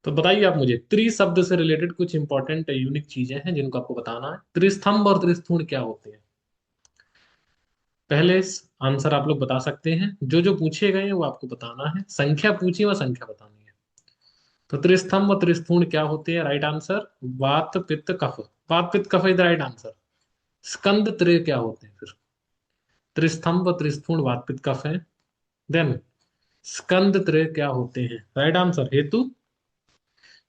तो बताइए आप मुझे, त्रि शब्द से रिलेटेड कुछ इंपॉर्टेंट यूनिक चीजें हैं जिनको आपको बताना है। त्रिस्तंभ और त्रिस्थूण क्या होते हैं? पहले आंसर आप लोग बता सकते हैं, जो जो पूछे गए हैं वो आपको बताना है। संख्या पूछी वह संख्या बतानी है। तो त्रिस्तंभ और त्रिस्थूण क्या होते हैं? राइट आंसर वात पित्त कफ। वात पित्त कफ इज राइट आंसर। स्कंद त्रय क्या होते हैं फिर? त्रिस्तंभ त्रिस्थूण वात पित्त कफ है। देन स्कंद त्रय क्या होते हैं? राइट आंसर हेतु।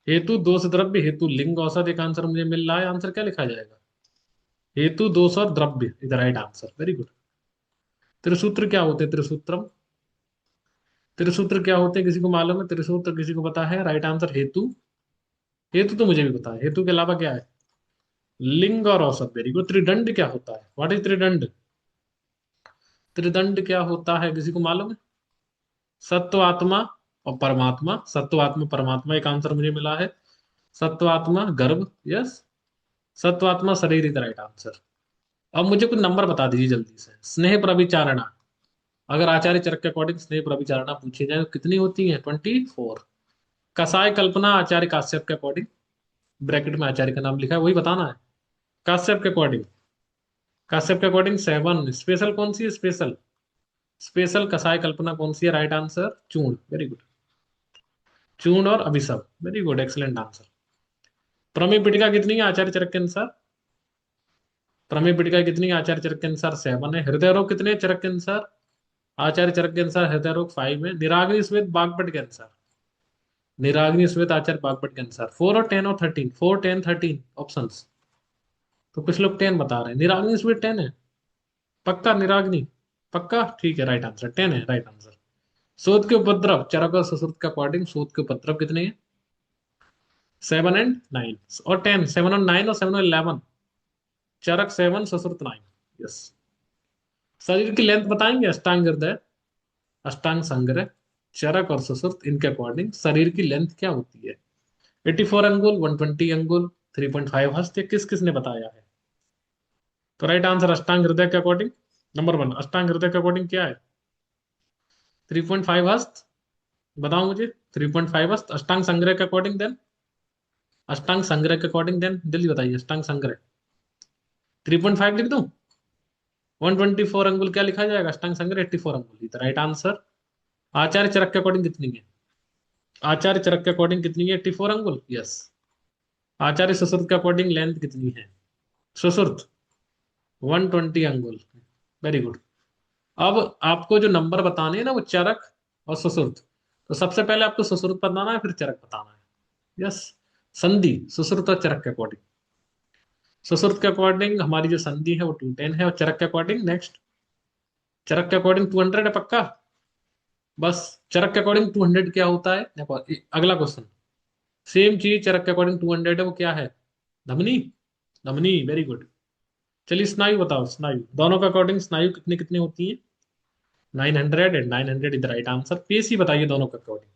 हेतु दोष द्रव्य हेतु लिंग औसत। एक आंसर मुझे मिल रहा है, आंसर क्या लिखा जाएगा? हेतु दोष और द्रव्य is right answer, very good. त्रिसूत्र क्या होते हैं? त्रिसूत्रम। त्रिसूत्र क्या होते हैं, किसी को मालूम है? त्रिसूत्र किसी को पता है? राइट आंसर हेतु। हेतु तो मुझे भी पता है, हेतु के अलावा क्या है? लिंग और औसत, वेरी गुड। त्रिदंड क्या होता है? What is त्रिदंड? त्रिदंड क्या होता है, किसी को मालूम है? सत्व आत्मा और परमात्मा। सत्व आत्मा परमात्मा, एक आंसर मुझे मिला है। सत्व आत्मा गर्भ, यस। सत्व आत्मा शरीर इज राइट आंसर। अब मुझे कुछ नंबर बता दीजिए जल्दी से। स्नेह प्रविचारणा, अगर आचार्य चरक के अकॉर्डिंग स्नेह प्रविचारणा पूछी जाए तो कितनी होती है? 24। कसाय कल्पना आचार्य काश्यप के अकॉर्डिंग, ब्रैकेट में आचार्य का नाम लिखा है वही बताना है। काश्यप के अकॉर्डिंग, काश्यप के अकॉर्डिंग 7। स्पेशल कौन सी है? स्पेशल, स्पेशल कसाय कल्पना कौन सी है? राइट आंसर चूर्ण, वेरी गुड। चूर्ण और अभिशव, वेरी गुड, एक्सलेंट आंसर। प्रमेय पीठिका कितनी है आचार्य चरक के अनुसार? प्रमेय पीठिका कितनी है आचार्य चरक के अनुसार? 7 है। हृदय रोग कितने हैं चरक के अनुसार? आचार्य चरक के अनुसार हृदय रोग 5 है। निराग्नि श्वेत बागभट के अनुसार, निराग्नि श्वेत आचार्य बागभट के अनुसार 4 और 10 और 13, 4 10 13 ऑप्शंस। तो कुछ लोग 10 बता रहे हैं, निराग्नि श्वेत 10 है। पक्का निराग्नि? पक्का, ठीक है, राइट आंसर 10 है, राइट आंसर। शोध के उपद्रव चरक और सशुर्त के अकॉर्डिंग शोध के उपद्रव कितने हैं? 7 और 9 और 10। 7 और 9 और 7 और 11। चरक 7, सशुर्त 9, यस। शरीर की लेंथ बताएंगे? अष्टांग हृदय, अष्टांग संग्रह, चरक और सशुर्त, इनके अकॉर्डिंग शरीर की लेंथ क्या होती है? 84 अंगुल, 120 अंगुल, 3.5 हस्त, ये किस किसने बताया है? तो राइट आंसर अष्टांग हृदय के अकॉर्डिंग, नंबर 1 अष्टांग हृदय के अकॉर्डिंग क्या है? 3.5 हस्त। बताओ मुझे, 3.5 हस्त अष्टांग संग्रह के अकॉर्डिंग देन, अष्टांग संग्रह के अकॉर्डिंग देन जल्दी बताइए। अष्टांग संग्रह 3.5 लिख दूं? 124 अंगुल क्या लिखा जाएगा? अष्टांग संग्रह 84 अंगुल, राइट आंसर। आचार्य चरक के अकॉर्डिंग कितनी है? आचार्य चरक के अकॉर्डिंग कितनी है? 84 अंगुल, यस। आचार्य सुश्रुत के अकॉर्डिंग लेंथ कितनी है? सुश्रुत 120 अंगुल, वेरी गुड। अब आपको जो नंबर बताने हैं ना वो चरक और सुश्रुत। तो सबसे पहले आपको सुश्रुत बताना है, फिर चरक बताना है, यस। संधि सुश्रुत और चरक के अकॉर्डिंग, सुश्रुत के अकॉर्डिंग हमारी जो संधि है वो 210 है, और चरक के अकॉर्डिंग नेक्स्ट, चरक के अकॉर्डिंग 200 है, पक्का? बस। चरक के अकॉर्डिंग 200 क्या होता है देखो, अगला क्वेश्चन। सेम चीज चरक के अकॉर्डिंग 200 है, वो क्या है? धमनी, धमनी, वेरी गुड। चलिए स्नायु बताओ, स्नायु दोनों के अकॉर्डिंग स्नायु कितनी कितनी होती है? 900 and 900 is the right answer. पेशी बताइए दोनों के अकॉर्डिंग।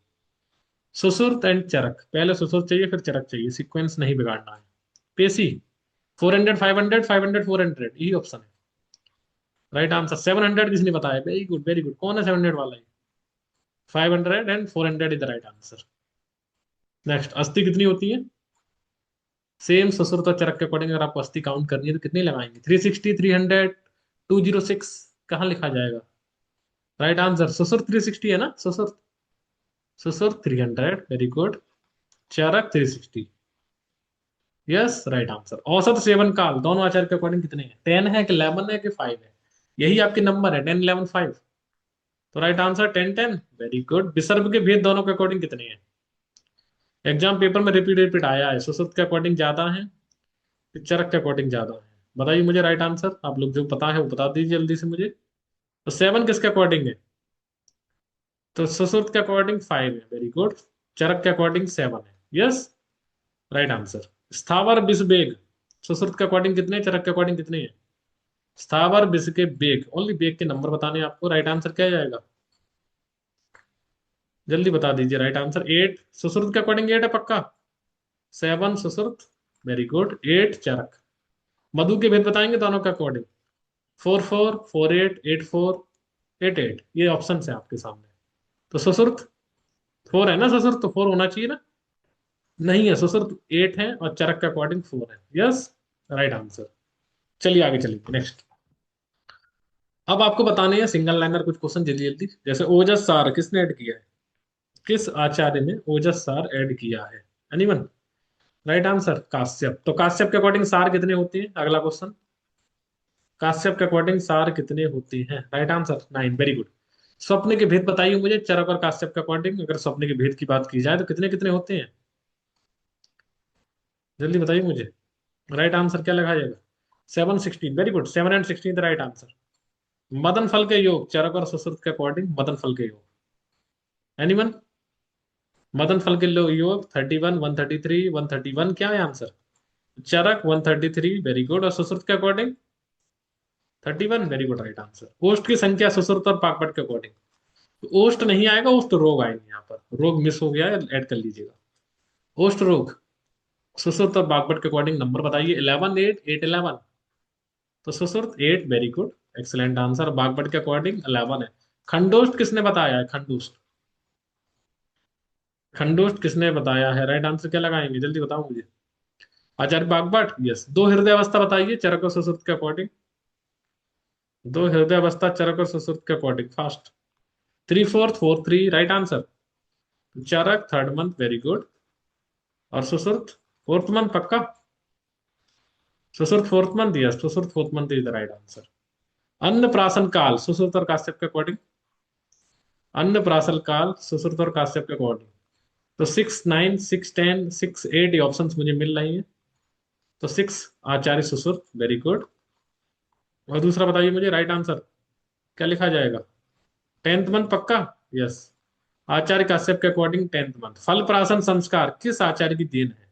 सुश्रुत एंड चरक, पहले सुश्रुत चाहिए फिर चरक चाहिए, सीक्वेंस नहीं बिगाड़ना है। पेशी 400 500 500 400, यही ऑप्शन है, राइट आंसर। 700 किसने बताया? Very good, very good. कौन है 700 वाला है? 500 and 400 is the right answer. Next, अस्थि कितनी होती है? सेम ससुर तो चरक के अकॉर्डिंग अगर आपको अस्थि काउंट करनी है तो कितनी लगाएंगे? 360, 300, 206, कहाँ लिखा जाएगा? राइट आंसर ससुर 360 है ना, ससुर, ससुर 300, वेरी गुड। चरक 360, यस, राइट आंसर। औसत सेवन काल दोनों आचार्य के अकॉर्डिंग कितने हैं? 10 है कि 11 है कि 5 है? यही आपके नंबर है, 10 11 5। तो राइट आंसर 10 10, वेरी गुड। विसर्ग के भेद दोनों के अकॉर्डिंग कितने हैं? एग्जाम पेपर में रिपीट रिपीट आया है, सुश्रुत के अकॉर्डिंग ज्यादा है, चरक के अकॉर्डिंग ज्यादा है। बताइए मुझे राइट आंसर, आप लोग जो पता है वो बता दीजिए जल्दी से मुझे। तो 7 किसके अकॉर्डिंग है? तो सुश्रुत के अकॉर्डिंग 5 है, वेरी गुड। चरक के अकॉर्डिंग 7 है, यस, राइट आंसर। स्थावर विष बेग सुश्रुत के अकॉर्डिंग कितने, चरक के अकॉर्डिंग कितने हैं? स्थावर विष के बेग, ओनली बेग के नंबर बताने हैं आपको। राइट आंसर क्या जाएगा? जल्दी बता दीजिए राइट आंसर। 8 सुश्रुत के अकॉर्डिंग 8 है, पक्का? 7 सुश्रुत, वेरी गुड। 8 चरक। मधु के भेद बताएंगे दोनों के अकॉर्डिंग। 4 4 4 8 8 4 8 8, ये ऑप्शन है आपके सामने। तो ससुर्थ 4 है ना, ससुर्थ तो 4 होना चाहिए ना। नहीं है, सुश्रुत 8 है और चरक के अकॉर्डिंग 4 है। Yes, right answer. चलिए आगे चलिए नेक्स्ट। अब आपको बताने हैं सिंगल लाइनर कुछ क्वेश्चन जल्दी जल्दी। जैसे ओजस सार किसने ऐड किया है? किस आचार्य ने ओजस सार ऐड किया है? एनीवन? Right answer Kashyap. तो काश्यप के अकॉर्डिंग सार कितने होते हैं? अगला क्वेश्चन, काश्यप के अकॉर्डिंग सार कितने होते हैं? Right answer 9। Very good. स्वप्न के भेद बताइए मुझे, चरक और काश्यप के अकॉर्डिंग। अगर स्वप्न के भेद की बात की जाए तो कितने कितने होते हैं? जल्दी बताइए मुझे। राइट आंसर क्या लगा जाएगा? 7 16। Very good, 7 and 16 the right answer. Madan फल के योग चरक और सुश्रुत के अकॉर्डिंग, मदन फल के योग। एनीवन? मदन फल के योग 31 133 131 क्या है आंसर? चरक 133। Very good. और सुश्रुत के according 31। Very good, right answer. ओष्ठ की संख्या सुश्रुत और पाकपट के अकॉर्डिंग। तो ओष्ठ नहीं आएगा, ओष्ठ रोग आएंगे यहाँ पर। रोग मिस हो गया है, ऐड कर लीजिएगा। ओष्ठ रोग सुश्रुत और बागपट के अकॉर्डिंग नंबर बताइए। 11 8 8 11। तो Sushruta 8। Very good, excellent answer. Vagbhata के अकॉर्डिंग 11 है। खंडोष्ठ किसने बताया है? खंडोष्ठ, खंडोष्ठ किसने बताया है? राइट आंसर क्या लगाएंगे? जल्दी बताओ मुझे। आचार्य बागभट। यस। दो हृदय अवस्था बताइए चरक और सुश्रुत के अकॉर्डिंग। दो हृदय अवस्था चरक और सुश्रुत के according, fast. 3/4 4/3 right answer. Charaka third month. Very good. और सुश्रुत फोर्थ मंथ पक्का? Sushruta fourth month. Yes, Sushruta fourth month is the right answer. अन्न प्राशन काल सुश्रुत और काश्यप के अकॉर्डिंग। अन्न प्राशन काल सुश्रुत और काश्यप के अकॉर्डिंग। तो 6 9 6 10 6 8 ये ऑप्शंस मुझे मिल रही हैं। तो 6 आचार्य सुश्रुत। Very good. और दूसरा बताइए मुझे राइट आंसर क्या लिखा जाएगा? 10th मंथ पक्का? यस। आचार्य काश्यप के अकॉर्डिंग 10th मंथ। फल प्राशन संस्कार किस आचार्य की देन है?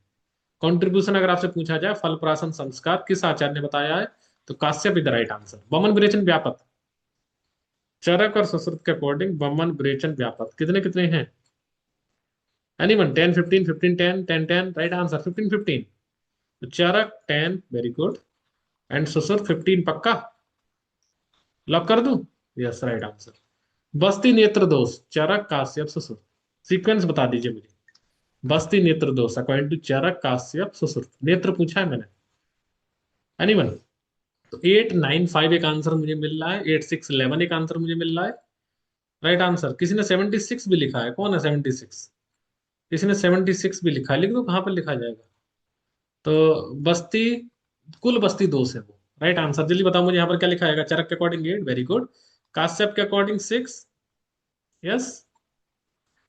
कंट्रीब्यूशन अगर आपसे पूछा जाए, फल प्राशन संस्कार किस आचार्य ने बताया है? तो Kashyap is the right answer. Boman विरेचन व्यापक चरक और सुश्रुत के अकॉर्डिंग बमन विरेचन व्यापक कितने कितने हैं? एनीवन? 10 15 15 10 10 10 right answer. 15 15। तो चरक 10। Very good. एंड सुश्रुत 15 पक्का? लॉक कर दूं? Yes, right answer. बस्ती नेत्र दोष चरक काश्यप सुश्रुत, सीक्वेंस बता दीजिए मुझे। बस्ती नेत्र दोष अकॉर्डिंग टू चरक काश्यप सुश्रुत, नेत्र पूछा है मैंने। एनीवन? तो 8 9 5 एक आंसर मुझे मिल रहा है। 8 6 11 एक आंसर मुझे मिल रहा है। Right answer. किसी ने 76 भी लिखा है, कौन है 76? किसी ने 76 भी लिखा है, लिख दो कहाँ पर लिखा जाएगा। तो बस्ती, कुल बस्ती दोष है वो। Right answer. जल्दी बताओ मुझे यहाँ पर क्या लिखा जाएगा? चरक के अकॉर्डिंग 8। Very good. काश्यप के अकॉर्डिंग 6। यस।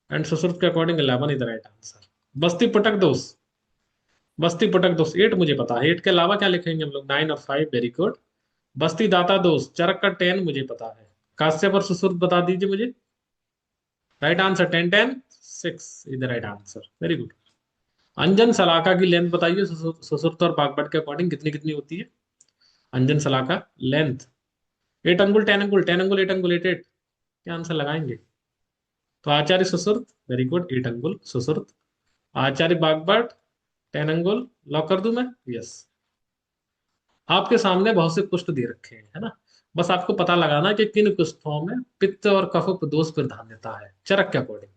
एंड सुश्रुत के according 11 is the right answer. बस्ती पुटक दोष, बस्ती पुटक दोष 8 मुझे पता है। 8 के अलावा क्या लिखेंगे हम लोग? 9 और 5। Very good. बस्ती दाता दोष चरक का 10 मुझे पता है। काश्यप और सुश्रुत बता दीजिए मुझे। Right answer 10 10 6 is the right answer. Very good. अंजन सलाका की लेंथ बताइए सुश्रुत और बागभट के अकॉर्डिंग कितनी कितनी होती है? अंजन सलाका लेंथ 8 अंगुल 10 अंगुल 10 अंगुल 8 अंगुल 8 8। क्या आंसर लगाएंगे? तो आचार्य सुश्रुत। वेरी गुड, 8 अंगुल सुश्रुत। आचार्य बागभट 10 अंगुल। लॉक कर दूं मैं? यस। आपके सामने बहुत से कुष्ठ दे रखे हैं, है ना? बस आपको पता लगाना है कि किन कुष्ठों में पित्त और कफ दोष प्रधान्यता है चरक के अकॉर्डिंग।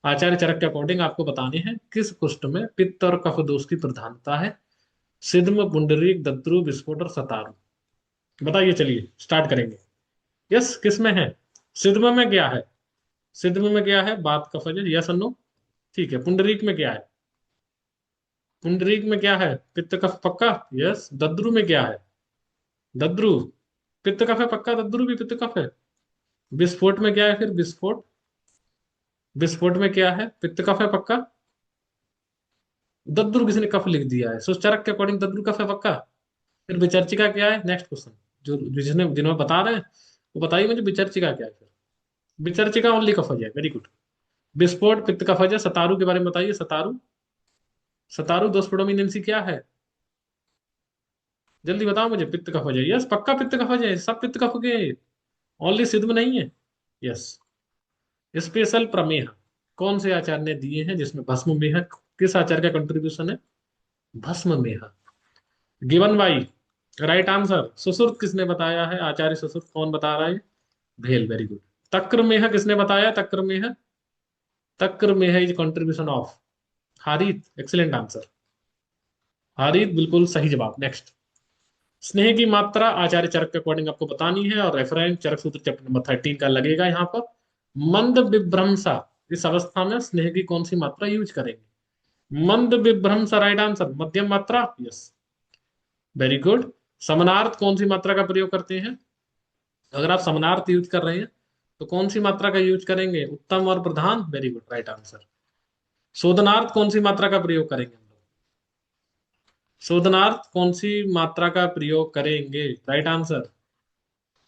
आचार्य चरक के अकॉर्डिंग आपको बताने हैं किस कुष्ठ में पित्त और कफ दोष की प्रधानता है। सिद्म पुंडरीक दद्रु विस्फोट और सतारू। बताइए, चलिए स्टार्ट करेंगे। यस, किस में है? सिद्म में क्या है? सिद्म में क्या है? बात कफ है। Yes no? ठीक है। पुंडरीक में क्या है? पुंडरीक में क्या है? पित्त कफ पक्का? यस। दद्रु में क्या है? दद्रु पित्त कफ है पक्का? दद्रु भी पित्त कफ है। विस्फोट में क्या है फिर? विस्फोट, विस्फोट में क्या है? पित्त कफ है पक्का? दद्रु किसने कफ लिख दिया है? सो चरक के अकॉर्डिंग दद्रु कफ है पक्का? फिर विचर्चिका क्या है? Next question. जो जिसने जिन्होंने बता रहे हैं वो बताइए मुझे, विचर्चिका क्या है फिर? विचर्चिका ओनली कफ है। Very good. विस्फोट पित्त कफ है। सतारू के बारे में बताइए। सतारू, सतारू दोष प्रोडोमिनेंसी क्या है? जल्दी बताओ मुझे। पित्त कफ है। यस पक्का पित्त कफ है, सब पित्त कफ के। ओनली सिद्ध नहीं है। यस। स्पेशल प्रमेय कौन से आचार्य ने दिए हैं जिसमें भस्म मेह, किस आचार्य का कंट्रीब्यूशन है? भस्म मेह। Given by right answer. Sushruta किसने बताया है? आचार्य सुश्रुत। कौन बता रहा है? भेल। Very good. तक्र मेह किसने बताया? तक्र मेह, तक्र मेह is contribution of Harita, excellent answer. Harita बिल्कुल सही जवाब। नेक्स्ट, स्नेह की मात्रा आचार्य चरक के अकॉर्डिंग आपको बतानी है, और रेफरेंस चरक सूत्र चैप्टर नंबर 13 का लगेगा यहाँ पर। मंद विभ्रंसा, इस अवस्था में स्नेह की कौन सी मात्रा यूज करेंगे? मंद विभ्रंसा राइट आंसर, मध्यम मात्रा, यस, वेरी गुड। समनार्थ कौन सी मात्रा का प्रयोग करते हैं? अगर आप समनार्थ यूज कर रहे हैं तो कौन सी मात्रा का यूज करेंगे? उत्तम और प्रधान, वेरी गुड, राइट आंसर। शोधनार्थ कौन सी मात्रा का प्रयोग करेंगे हम लोग? शोधनार्थ कौन सी मात्रा का प्रयोग करेंगे? राइट आंसर,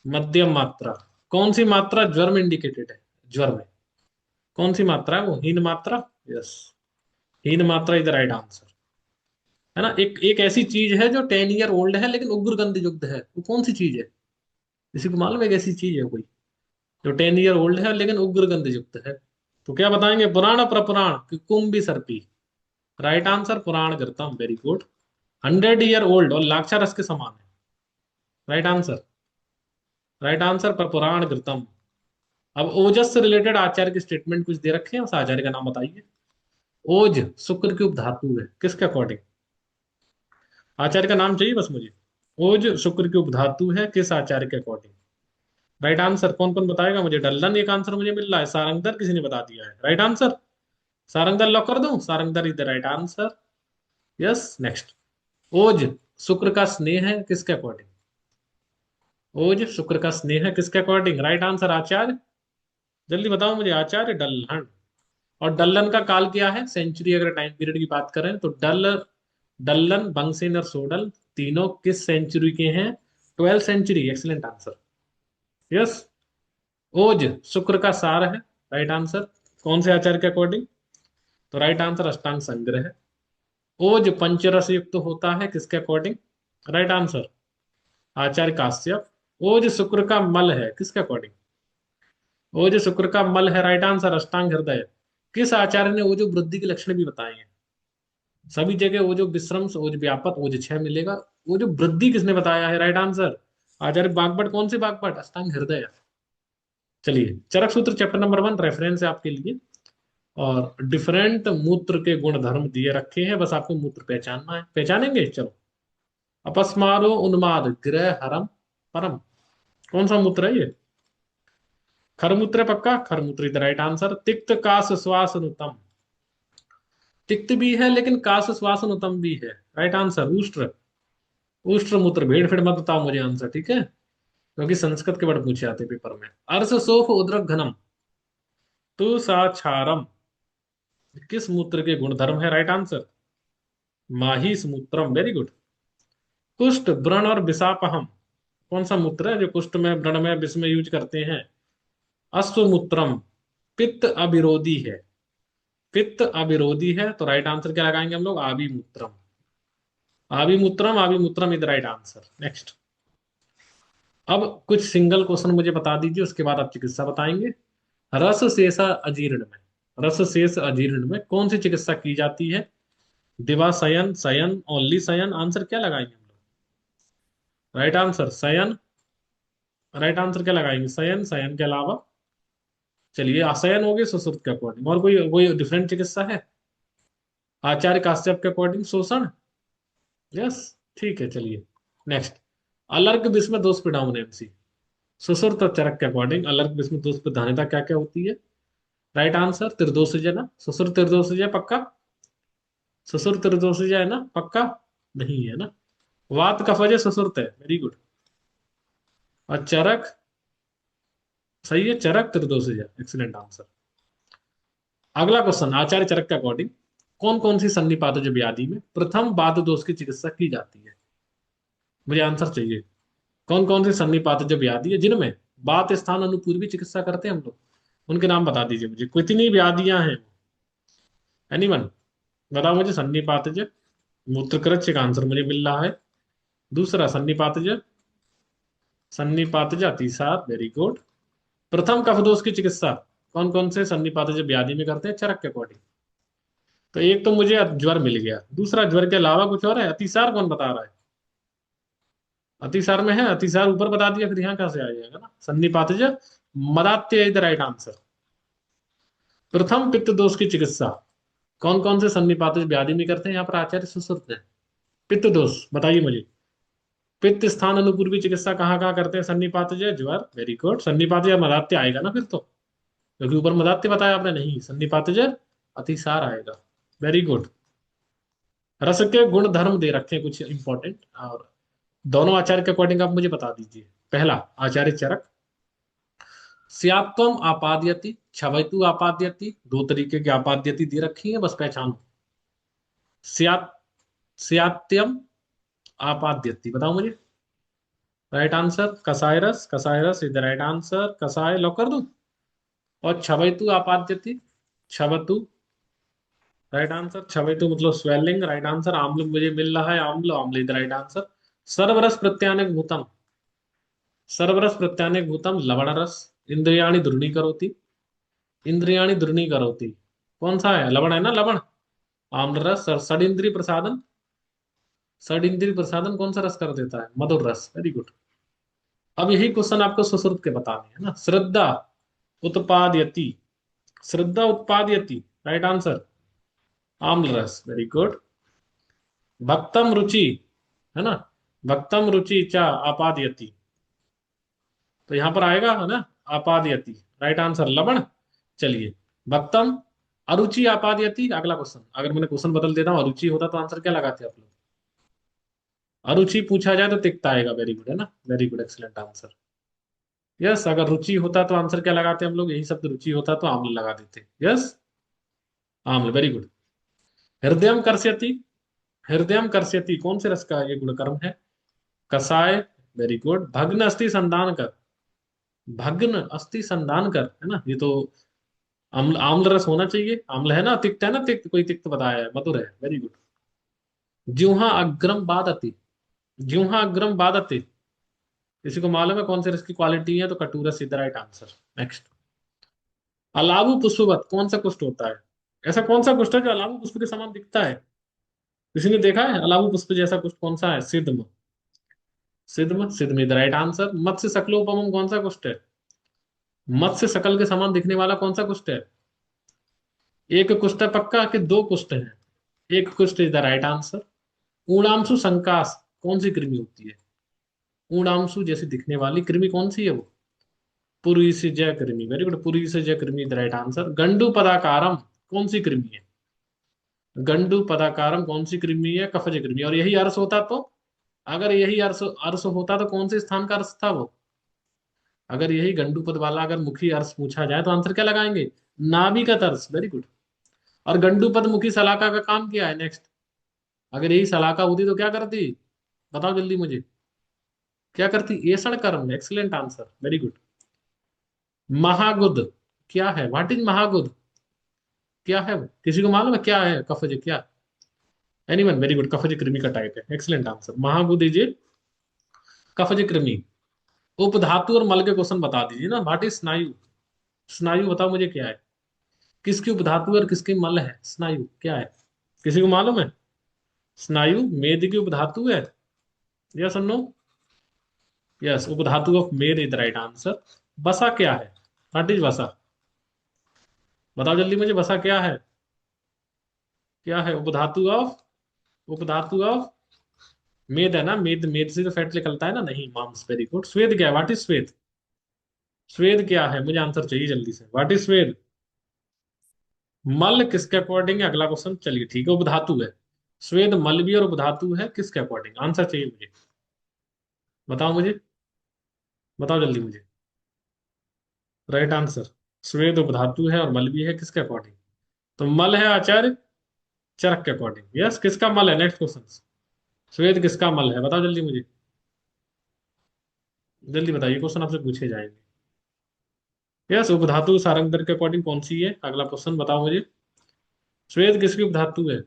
मध्यम मात्रा। कौन सी मात्रा ज्वर में इंडिकेटेड है? ज्वर में कौन सी मात्रा है वो? हीन मात्रा, यस, हीन मात्रा इज द राइट आंसर। है ना, एक एक ऐसी चीज है जो 10 ईयर ओल्ड है लेकिन उग्र गंध युक्त है, वो कौन सी चीज है? किसी को मालूम है? एक ऐसी चीज है कोई जो 10 ईयर ओल्ड है लेकिन उग्र गंध युक्त है? तो क्या बताएंगे? पुराण प्रपुराण कि कुंभी सर्पी, राइट आंसर, पुराण घृतम, वेरी गुड। 100 ईयर ओल्ड और लाक्षारस रस के समान है, राइट आंसर, राइट आंसर पर पुराण घृतम। अब ओजस से रिलेटेड आचार्य की स्टेटमेंट कुछ दे रखे हैं, उस आचार्य का नाम बताइए। ओज शुक्र की उपधातु है, किसके अकॉर्डिंग? आचार्य का नाम चाहिए बस मुझे। ओज शुक्र की उपधातु है, किस आचार्य के अकॉर्डिंग? राइट आंसर कौन कौन बताएगा मुझे? डल्लन एक आंसर मुझे मिल रहा है, सारंगधर किसी ने बता दिया है, राइट आंसर। सारंगधर लॉक कर दूं? Sarangdhar is the right answer, yes. Next, ओज शुक्र का स्नेह है, किसके अकॉर्डिंग? ओज शुक्र का स्नेह है, किसके अकॉर्डिंग? राइट आंसर आचार्य, जल्दी बताओ मुझे, आचार्य डल्लन। और डल्लन का काल क्या है? सेंचुरी अगर टाइम पीरियड की बात करें तो डल्लन, बंगसेन और सोडल तीनों किस सेंचुरी के हैं? 12th century, excellent answer, yes. ओज शुक्र का सार है, राइट आंसर, कौन से आचार्य के अकॉर्डिंग? तो राइट आंसर अष्टांग संग्रह है। ओज पंचरस युक्त होता है, किसके अकॉर्डिंग? राइट आंसर आचार्य काश्यप। ओज शुक्र का मल है, किसके अकॉर्डिंग? ओज शुक्र का मल है, राइट आंसर अष्टांग हृदय। किस आचार्य ने ओजो वृद्धि के लक्षण भी बताए हैं? सभी जगह ओजो विश्रम, ओज व्यापक, ओज क्षय मिलेगा। ओजो वृद्धि किसने बताया है? राइट आंसर आचार्य बागभट्ट। कौन से बागभट्ट? अष्टांग हृदय। चलिए, चरक सूत्र चैप्टर नंबर 1 रेफरेंस है आपके लिए, और डिफरेंट मूत्र के गुण धर्म दिए रखे हैं, बस आपको मूत्र पहचानना है। पहचानेंगे? चलो। अपस्मारो उन्माद ग्रह हरम परम, कौन सा मूत्र है ये? खरमूत्र, पक्का खरमूत्र इज द राइट आंसर। तिक्त काश श्वास अनुतम, तिक्त भी है लेकिन काश श्वास अनुतम भी है, राइट आंसर उष्ट्र, उष्ट्र मूत्र। भेड़ फिर मत बताओ मुझे आंसर, ठीक है, क्योंकि संस्कृत के वर्ड पूछे आते पेपर में। अर्स सोफ उद्रक घनम तु साक्षारम, किस मूत्र के गुणधर्म है? राइट आंसर माहिस मूत्रम, वेरी गुड। कुष्ठ, व्रण और विषापहम, कौन सा मूत्र है जो कुष्ठ में, व्रण में, विष में यूज करते हैं? अश्वमूत्रम। पित्त अविरोधी है, पित्त अविरोधी है, तो राइट आंसर क्या लगाएंगे हम लोग? आविमूत्रम, आविमूत्रम, आविमूत्रम इज राइट आंसर। नेक्स्ट, अब कुछ सिंगल क्वेश्चन मुझे बता दीजिए, उसके बाद आप चिकित्सा बताएंगे। रस शेष अजीर्ण में, रस शेष अजीर्ण में कौन सी चिकित्सा की जाती है? दिवाशयन, शयन, ओनली शयन, आंसर क्या लगाएंगे हम लोग? राइट आंसर शयन, राइट आंसर क्या लगाएंगे? शयन, शयन के अलावा, चलिए आशयन हो गए सुश्रुत के अकॉर्डिंग, और कोई डिफरेंट चिकित्सा है? आचार्य काश्यप के अकॉर्डिंग शोषण, यस, ठीक है, चलिए। नेक्स्ट, अलर्क विस्म दोष पिडामनेंसी, सुश्रुत और चरक के अकॉर्डिंग अलर्क विस्म दोष प्रधानता क्या क्या होती है? राइट आंसर त्रिदोषज ना, सुश्रुत त्रिदोषज है पक्का? सुश्रुत त्रिदोषज है ना पक्का? नहीं है ना, वात कफ है, सुश्रुत है, वेरी गुड। और चरक, सही है, चरक त्रिदोषज है, एक्सीलेंट आंसर। अगला क्वेश्चन, आचार्य चरक के अकॉर्डिंग कौन कौन सी सन्निपातज व्याधि में प्रथम वात दोष की चिकित्सा की जाती है? मुझे आंसर चाहिए। कौन कौन सी सन्निपातज व्याधि है जिनमें वात स्थान अनुपूर्वी चिकित्सा करते हैं हम लोग? उनके नाम बता दीजिए मुझे, कितनी व्याधियां हैं? एनीवन बताओ मुझे। सन्निपातज, मूत्रकृच्छ का आंसर मुझे मिल रहा है। दूसरा सन्निपातज, सन्निपातज अतिसार, वेरी गुड। प्रथम कफ दोष की चिकित्सा कौन कौन से सन्निपातज व्याधि में करते हैं चरक के अकॉर्डिंग? तो एक तो मुझे ज्वर मिल गया, दूसरा ज्वर के अलावा कुछ और है? अतिसार कौन बता रहा है? अतिसार में है, अतिसार ऊपर बता दिया, फिर यहाँ कहाँ से आ जाएगा ना? सन्निपातज मदात्य इज द राइट आंसर। प्रथम पित्त दोष की चिकित्सा कौन कौन से सन्निपातज व्याधि में करते हैं यहाँ पर आचार्य सुश्रुत है? पित्त दोष, बताइए मुझे। पित्त स्थान अनुपूर्वी चिकित्सा कहाँ कहाँ करते हैं सन्निपातज? ज्वर, वेरी गुड। सन्निपातज मदात्य आएगा ना फिर तो, क्योंकि ऊपर मदात्य बताया आपने, नहीं सन्निपातज अतिसार आएगा। Very good. रस के गुण धर्म दे रखे हैं कुछ इंपॉर्टेंट, और दोनों आचार्य के अकॉर्डिंग आप मुझे बता दीजिए। पहला आचार्य चरक, स्यात्वम आपाद्यति, छवैतु आपाद्यति, दो तरीके की आपाद्यति दे रखी है, बस पहचानो। स्यात, स्यात्यम आपाद्यति, बताओ मुझे। राइट आंसर कसाय रस, कसाय रस इज द राइट आंसर। कसाय लॉक कर दूं? और छवैतु आपाद्यति, छवतु, राइट आंसर। छवैतु मतलब स्वेलिंग, राइट आंसर। आम्ल मुझे मिल रहा है, आम्ल, आम्ल इज द राइट आंसर। सर्वरस प्रत्यानक भूतम, सर्वरस प्रत्यानक भूतम लवण रस, इंद्रियाणि द्रुणी करोति, इंद्रियाणि द्रुणी करोति, कौन सा है? लवण है ना, लवण। आम्ल रस। षड प्रसादन, षड प्रसादन कौन सा रस कर देता है? मधुर रस, वेरी गुड। अब यही क्वेश्चन आपको सुश्रुत के बताने हैं ना। श्रद्धा उत्पादयति, श्रद्धा उत्पादयति, राइट आंसर आम्ल रस, वेरी गुड। भक्तम रुचि, है ना, भक्तम रुचि चा आपादयति, तो यहां पर आएगा है ना आपादयति, राइट आंसर लवण। चलिए, भक्तम अरुचि आपादयति, अगला क्वेश्चन। अगर मैंने क्वेश्चन बदल देता हूँ, अरुचि होता तो आंसर क्या लगाते आप लोग? अरुचि पूछा जाए तो तिक्ता आएगा, वेरी गुड, है ना, very good, excellent answer. Yes, अगर रुचि होता तो आंसर क्या लगाते हम लोग? यही शब्द रुचि होता तो आम्ल लगा देते। यस, आम्ल, वेरी गुड। हृदयम कर्ष्यति, हृदयम कर्ष्यति कौन से रस का ये गुणकर्म है? कसाय, वेरी गुड। भग्न अस्थि संधान कर, भग्न अस्थि संधान कर, है ना, ये तो आम्ल, आम्ल रस होना चाहिए। आम्ल है ना, तिक्त है ना, तिक्त, कोई तिक्त बताया है, मधुर है, वेरी गुड। ज्यूहा अग्रम बादति, ज्यूहा अग्रम बादति, किसी को मालूम है कौन से रस की क्वालिटी है? तो कटुरस is the right answer. Next, अलाबु पुष्पवत कौन सा कुष्ठ होता है? ऐसा कौन सा कुष्ठ है जो अलाबु पुष्प के समान दिखता है? किसी ने देखा है अलाबु पुष्प जैसा कुष्ठ? कौन सा है? सिद्ध, सिद्ध, सिद्ध में द राइट आंसर। मत्स्य शकलोपमम कौन सा कुष्ठ है? मत्स्य शकल के समान दिखने वाला कौन सा कुष्ठ है? एक कुष्ठ है पक्का कि दो कुष्ठ है? एक कुष्ठ इज द राइट आंसर। ऊणांशु संकास कौन सी कृमि होती है? ऊणांशु जैसी दिखने वाली कृमि कौन सी है वो? पुरीसिजय कृमि, वेरी गुड, पुरीसिजय कृमि द राइट आंसर। गंडु पदाकारम कौन सी कृमि है? गंडु पदाकारम कौन सी कृमि है? कफज कृमि। और यही अर्श होता तो, अगर यही अर्श अर्श होता तो कौन से स्थान का अर्श था वो? अगर यही गंडूपद वाला अगर मुखी अर्श पूछा जाए तो आंसर क्या लगाएंगे? नाभिगत अर्श, वेरी गुड। और गंडूपद मुखी सलाका का काम क्या है? नेक्स्ट, अगर यही सलाका होती तो क्या करती? बताओ जल्दी मुझे, क्या करती? ऐसा कर्म, एक्सीलेंट आंसर, वेरी गुड। महागुद क्या है? व्हाट इज महागुद? क्या है वो? किसी को मालूम है क्या है? कफज क्या? एनीवन, वेरी गुड, कफज कृमि का टाइप है, एक्सीलेंट आंसर। महागुद इज कफज कृमि। उपधातु और मल के क्वेश्चन बता दीजिए ना। व्हाट इज स्नायु? स्नायु बताओ मुझे क्या है? किसकी उपधातु है और किसकी मल है? स्नायु क्या है? किसी को मालूम है? स्नायु मेद की उपधातु है, यस और नो? यस, उपधातु ऑफ मेद इज द राइट आंसर। बसा क्या है? व्हाट इज वसा? बताओ जल्दी मुझे, बसा क्या है? क्या है? उपधातु ऑफ, उपधातु ऑफ मेद है ना, मेद, मेद से तो फैट निकलता है ना, नहीं मांस, वेरी गुड। स्वेद क्या है? What is स्वेद? स्वेद क्या है? मुझे आंसर चाहिए जल्दी से, व्हाट इज स्वेद? मल किसके अकॉर्डिंग है? अगला क्वेश्चन, चलिए ठीक है, उपधातु है। स्वेद मल भी और उपधातु है, किसके अकॉर्डिंग? आंसर चाहिए मुझे, बताओ मुझे, बताओ जल्दी मुझे। राइट आंसर, स्वेद उपधातु है और मल भी है, किसके अकॉर्डिंग? तो मल है आचार्य चरक के अकॉर्डिंग। यस, किसका मल है? नेक्स्ट क्वेश्चन, स्वेद किसका मल है? बताओ जल्दी मुझे, जल्दी बताइए, क्वेश्चन आपसे पूछे जाएंगे। यस, उपधातु सारंगधर के अकॉर्डिंग कौन सी है? अगला क्वेश्चन बताओ मुझे, स्वेद किसकी उपधातु है?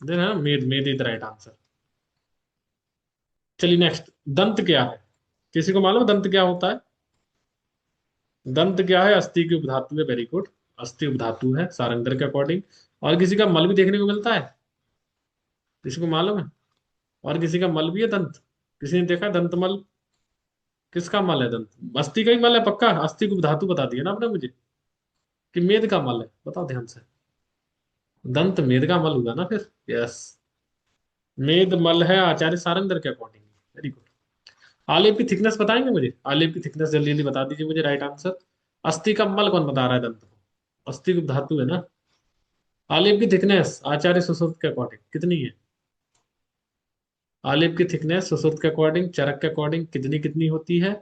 देन है मेद, मेद इज द राइट आंसर। चलिए नेक्स्ट, दंत क्या है? किसी को मालूम है दंत क्या होता है? दंत क्या है? अस्थि की उपधातु है, वेरी गुड, अस्थि उपधातु है सारंगधर के अकॉर्डिंग। और किसी का मल भी देखने को मिलता है, किसी को मालूम है? और किसी का मल भी है दंत, किसी ने देखा है दंत मल? किसका मल है दंत? अस्थि का ही मल है पक्का? अस्थि को धातु बता दिया ना आपने मुझे, कि मेद का मल है, बताओ ध्यान से। दंत मेद का मल हुआ ना फिर। यस, मेद मल है आचार्य सारंगधर के अकॉर्डिंग। Very good. आलेप की थिकनेस बताएंगे मुझे, आलेप की थिकनेस जल्दी जल्दी बता दीजिए मुझे, राइट आंसर। अस्थि का मल कौन बता रहा है दंत को? अस्थि की धातु है ना। आलेप की थिकनेस आचार्य सुश्रुत के अकॉर्डिंग कितनी है? आलेप की थिकनेस सुश्रुत के अकॉर्डिंग, चरक के अकॉर्डिंग कितनी कितनी होती है?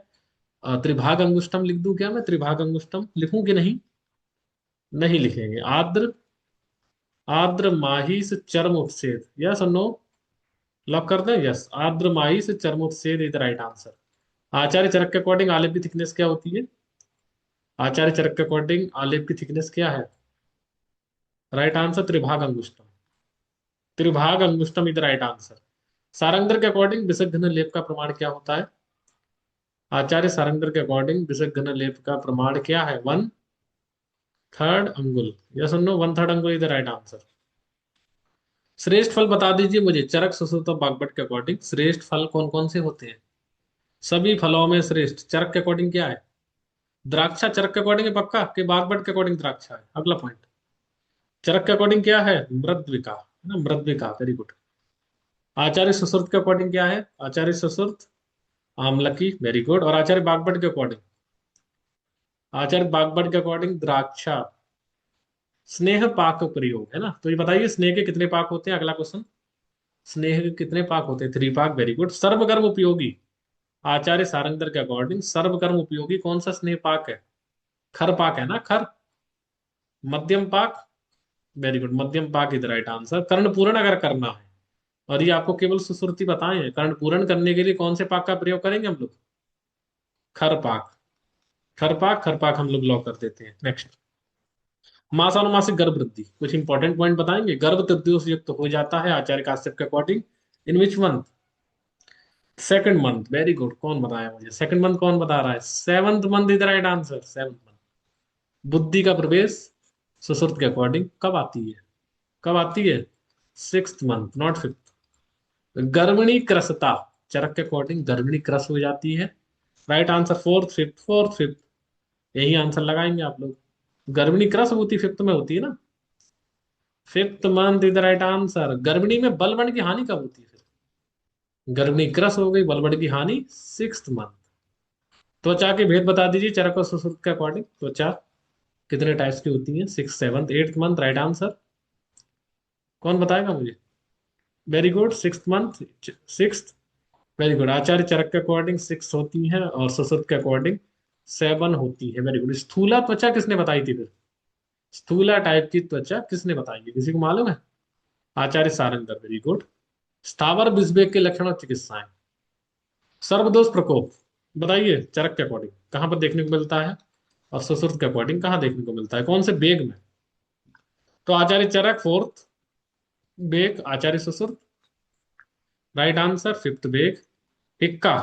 त्रिभाग अंगुष्ठम लिख दूं क्या मैं? त्रिभाग अंगुष्ठम लिखूं कि नहीं? नहीं लिखेंगे। आर्द्र, आर्द्र माही से चर्म उपसेद, यस और नो? लॉक कर दें? यस, आर्द्र माही से चर्म उपसेद इज द राइट आंसर। आचार्य चरक के अकॉर्डिंग आलेप की थिकनेस क्या होती है? आचार्य चरक के अकॉर्डिंग आलेप की थिकनेस क्या है? राइट आंसर त्रिभाग अंगुष्ठम। त्रिभाग अंगुष्ठम is the right answer. Sharangdhar के अकॉर्डिंग विसर्ग घन लेप का प्रमाण क्या होता है? आचार्य सारंगधर के अकॉर्डिंग विसर्ग घन लेप का प्रमाण क्या है? 1/3 अंगुल, यस और नो? 1/3 अंगुल इज द राइट आंसर। श्रेष्ठ फल बता दीजिए मुझे, चरक सुश्रुत और बागबट के अकॉर्डिंग श्रेष्ठ फल कौन कौन से होते हैं? सभी फलों में श्रेष्ठ चरक के अकॉर्डिंग क्या है? द्राक्षा चरक के अकॉर्डिंग है पक्का, कि बागबट के अकॉर्डिंग द्राक्षा है? अगला पॉइंट, चरक के अकॉर्डिंग क्या है? मृद्विका है ना, मृद्विका। Very good. आचार्य सुश्रुत के अकॉर्डिंग क्या है? आचार्य सुश्रुत आमलकी। Very good. और आचार्य बागबट के अकॉर्डिंग? आचार्य बागबट के अकॉर्डिंग द्राक्षा। स्नेह पाक प्रयोग है ना, तो ये बताइए स्नेह के कितने पाक होते हैं? अगला क्वेश्चन, स्नेह के कितने पाक होते हैं? 3 पाक। Very good. सर्वकर्म उपयोगी आचार्य सारंगधर के अकॉर्डिंग सर्वकर्म उपयोगी कौन सा स्नेह पाक है? खर पाक है ना, खर। मध्यम पाक। वेरी गुड, मध्यम पाक इज राइट आंसर। कर्ण पूरण अगर करना है, और ये आपको केवल सुश्रुति बताए हैं, कर्ण पूरण करने के लिए कौन से पाक का प्रयोग करेंगे हम लोग? खर पाक। खर पाक, खर पाक हम लोग लॉक कर देते हैं। नेक्स्ट, मासानुमासिक गर्भ वृद्धि, कुछ इंपॉर्टेंट पॉइंट बताएंगे। गर्भ तृतीयों से युक्त हो जाता है आचार्य काश्यप के according in which month? Second month. Very good. कौन बताया मुझे सेकंड मंथ? कौन बता रहा है? 7th month is the right answer. 7th month. बुद्धि का प्रवेश सुश्रुत के अकॉर्डिंग कब आती है? कब आती है? 6th month, not 5th। गर्भणी क्रसता चरक के अकॉर्डिंग गर्भणी क्रस हो जाती है। Right answer 4th 5th, 4th 5th। यही आंसर लगाएंगे आप लोग। गर्भणी क्रस होती 5th में होती है ना। 5th month is the right answer. गर्भणी में बलबड़ की हानि कब होती है फिर? गर्भणी क्रस हो गई, बलबड़ की हानि 6th मंथ। त्वचा के भेद बता दीजिए चरक और सुश्रुत के अकॉर्डिंग। त्वचा कितने टाइप्स की होती है? 6th 7th 8th month, right answer. कौन बताएगा मुझे? Very good, 6th month, 6th। Very good. Acharya Charaka के अकॉर्डिंग 6 होती है और सुश्रुत के अकॉर्डिंग 7 होती है। Very good. स्थूला त्वचा किसने बताई थी फिर? स्थूला टाइप की त्वचा किसने बताई है, किसी को मालूम है? आचार्य सारंगधर। Very good. स्थावर विषबेग के लक्षण और चिकित्साएं। सर्वदोष प्रकोप बताइए चरक के अकॉर्डिंग कहाँ पर देखने को मिलता है, और सुश्रुत के अकॉर्डिंग कहाँ देखने को मिलता है, कौन से बेग में? तो आचार्य चरक 4th बेग, Acharya Sushruta right answer 5th बेग। हिक्का,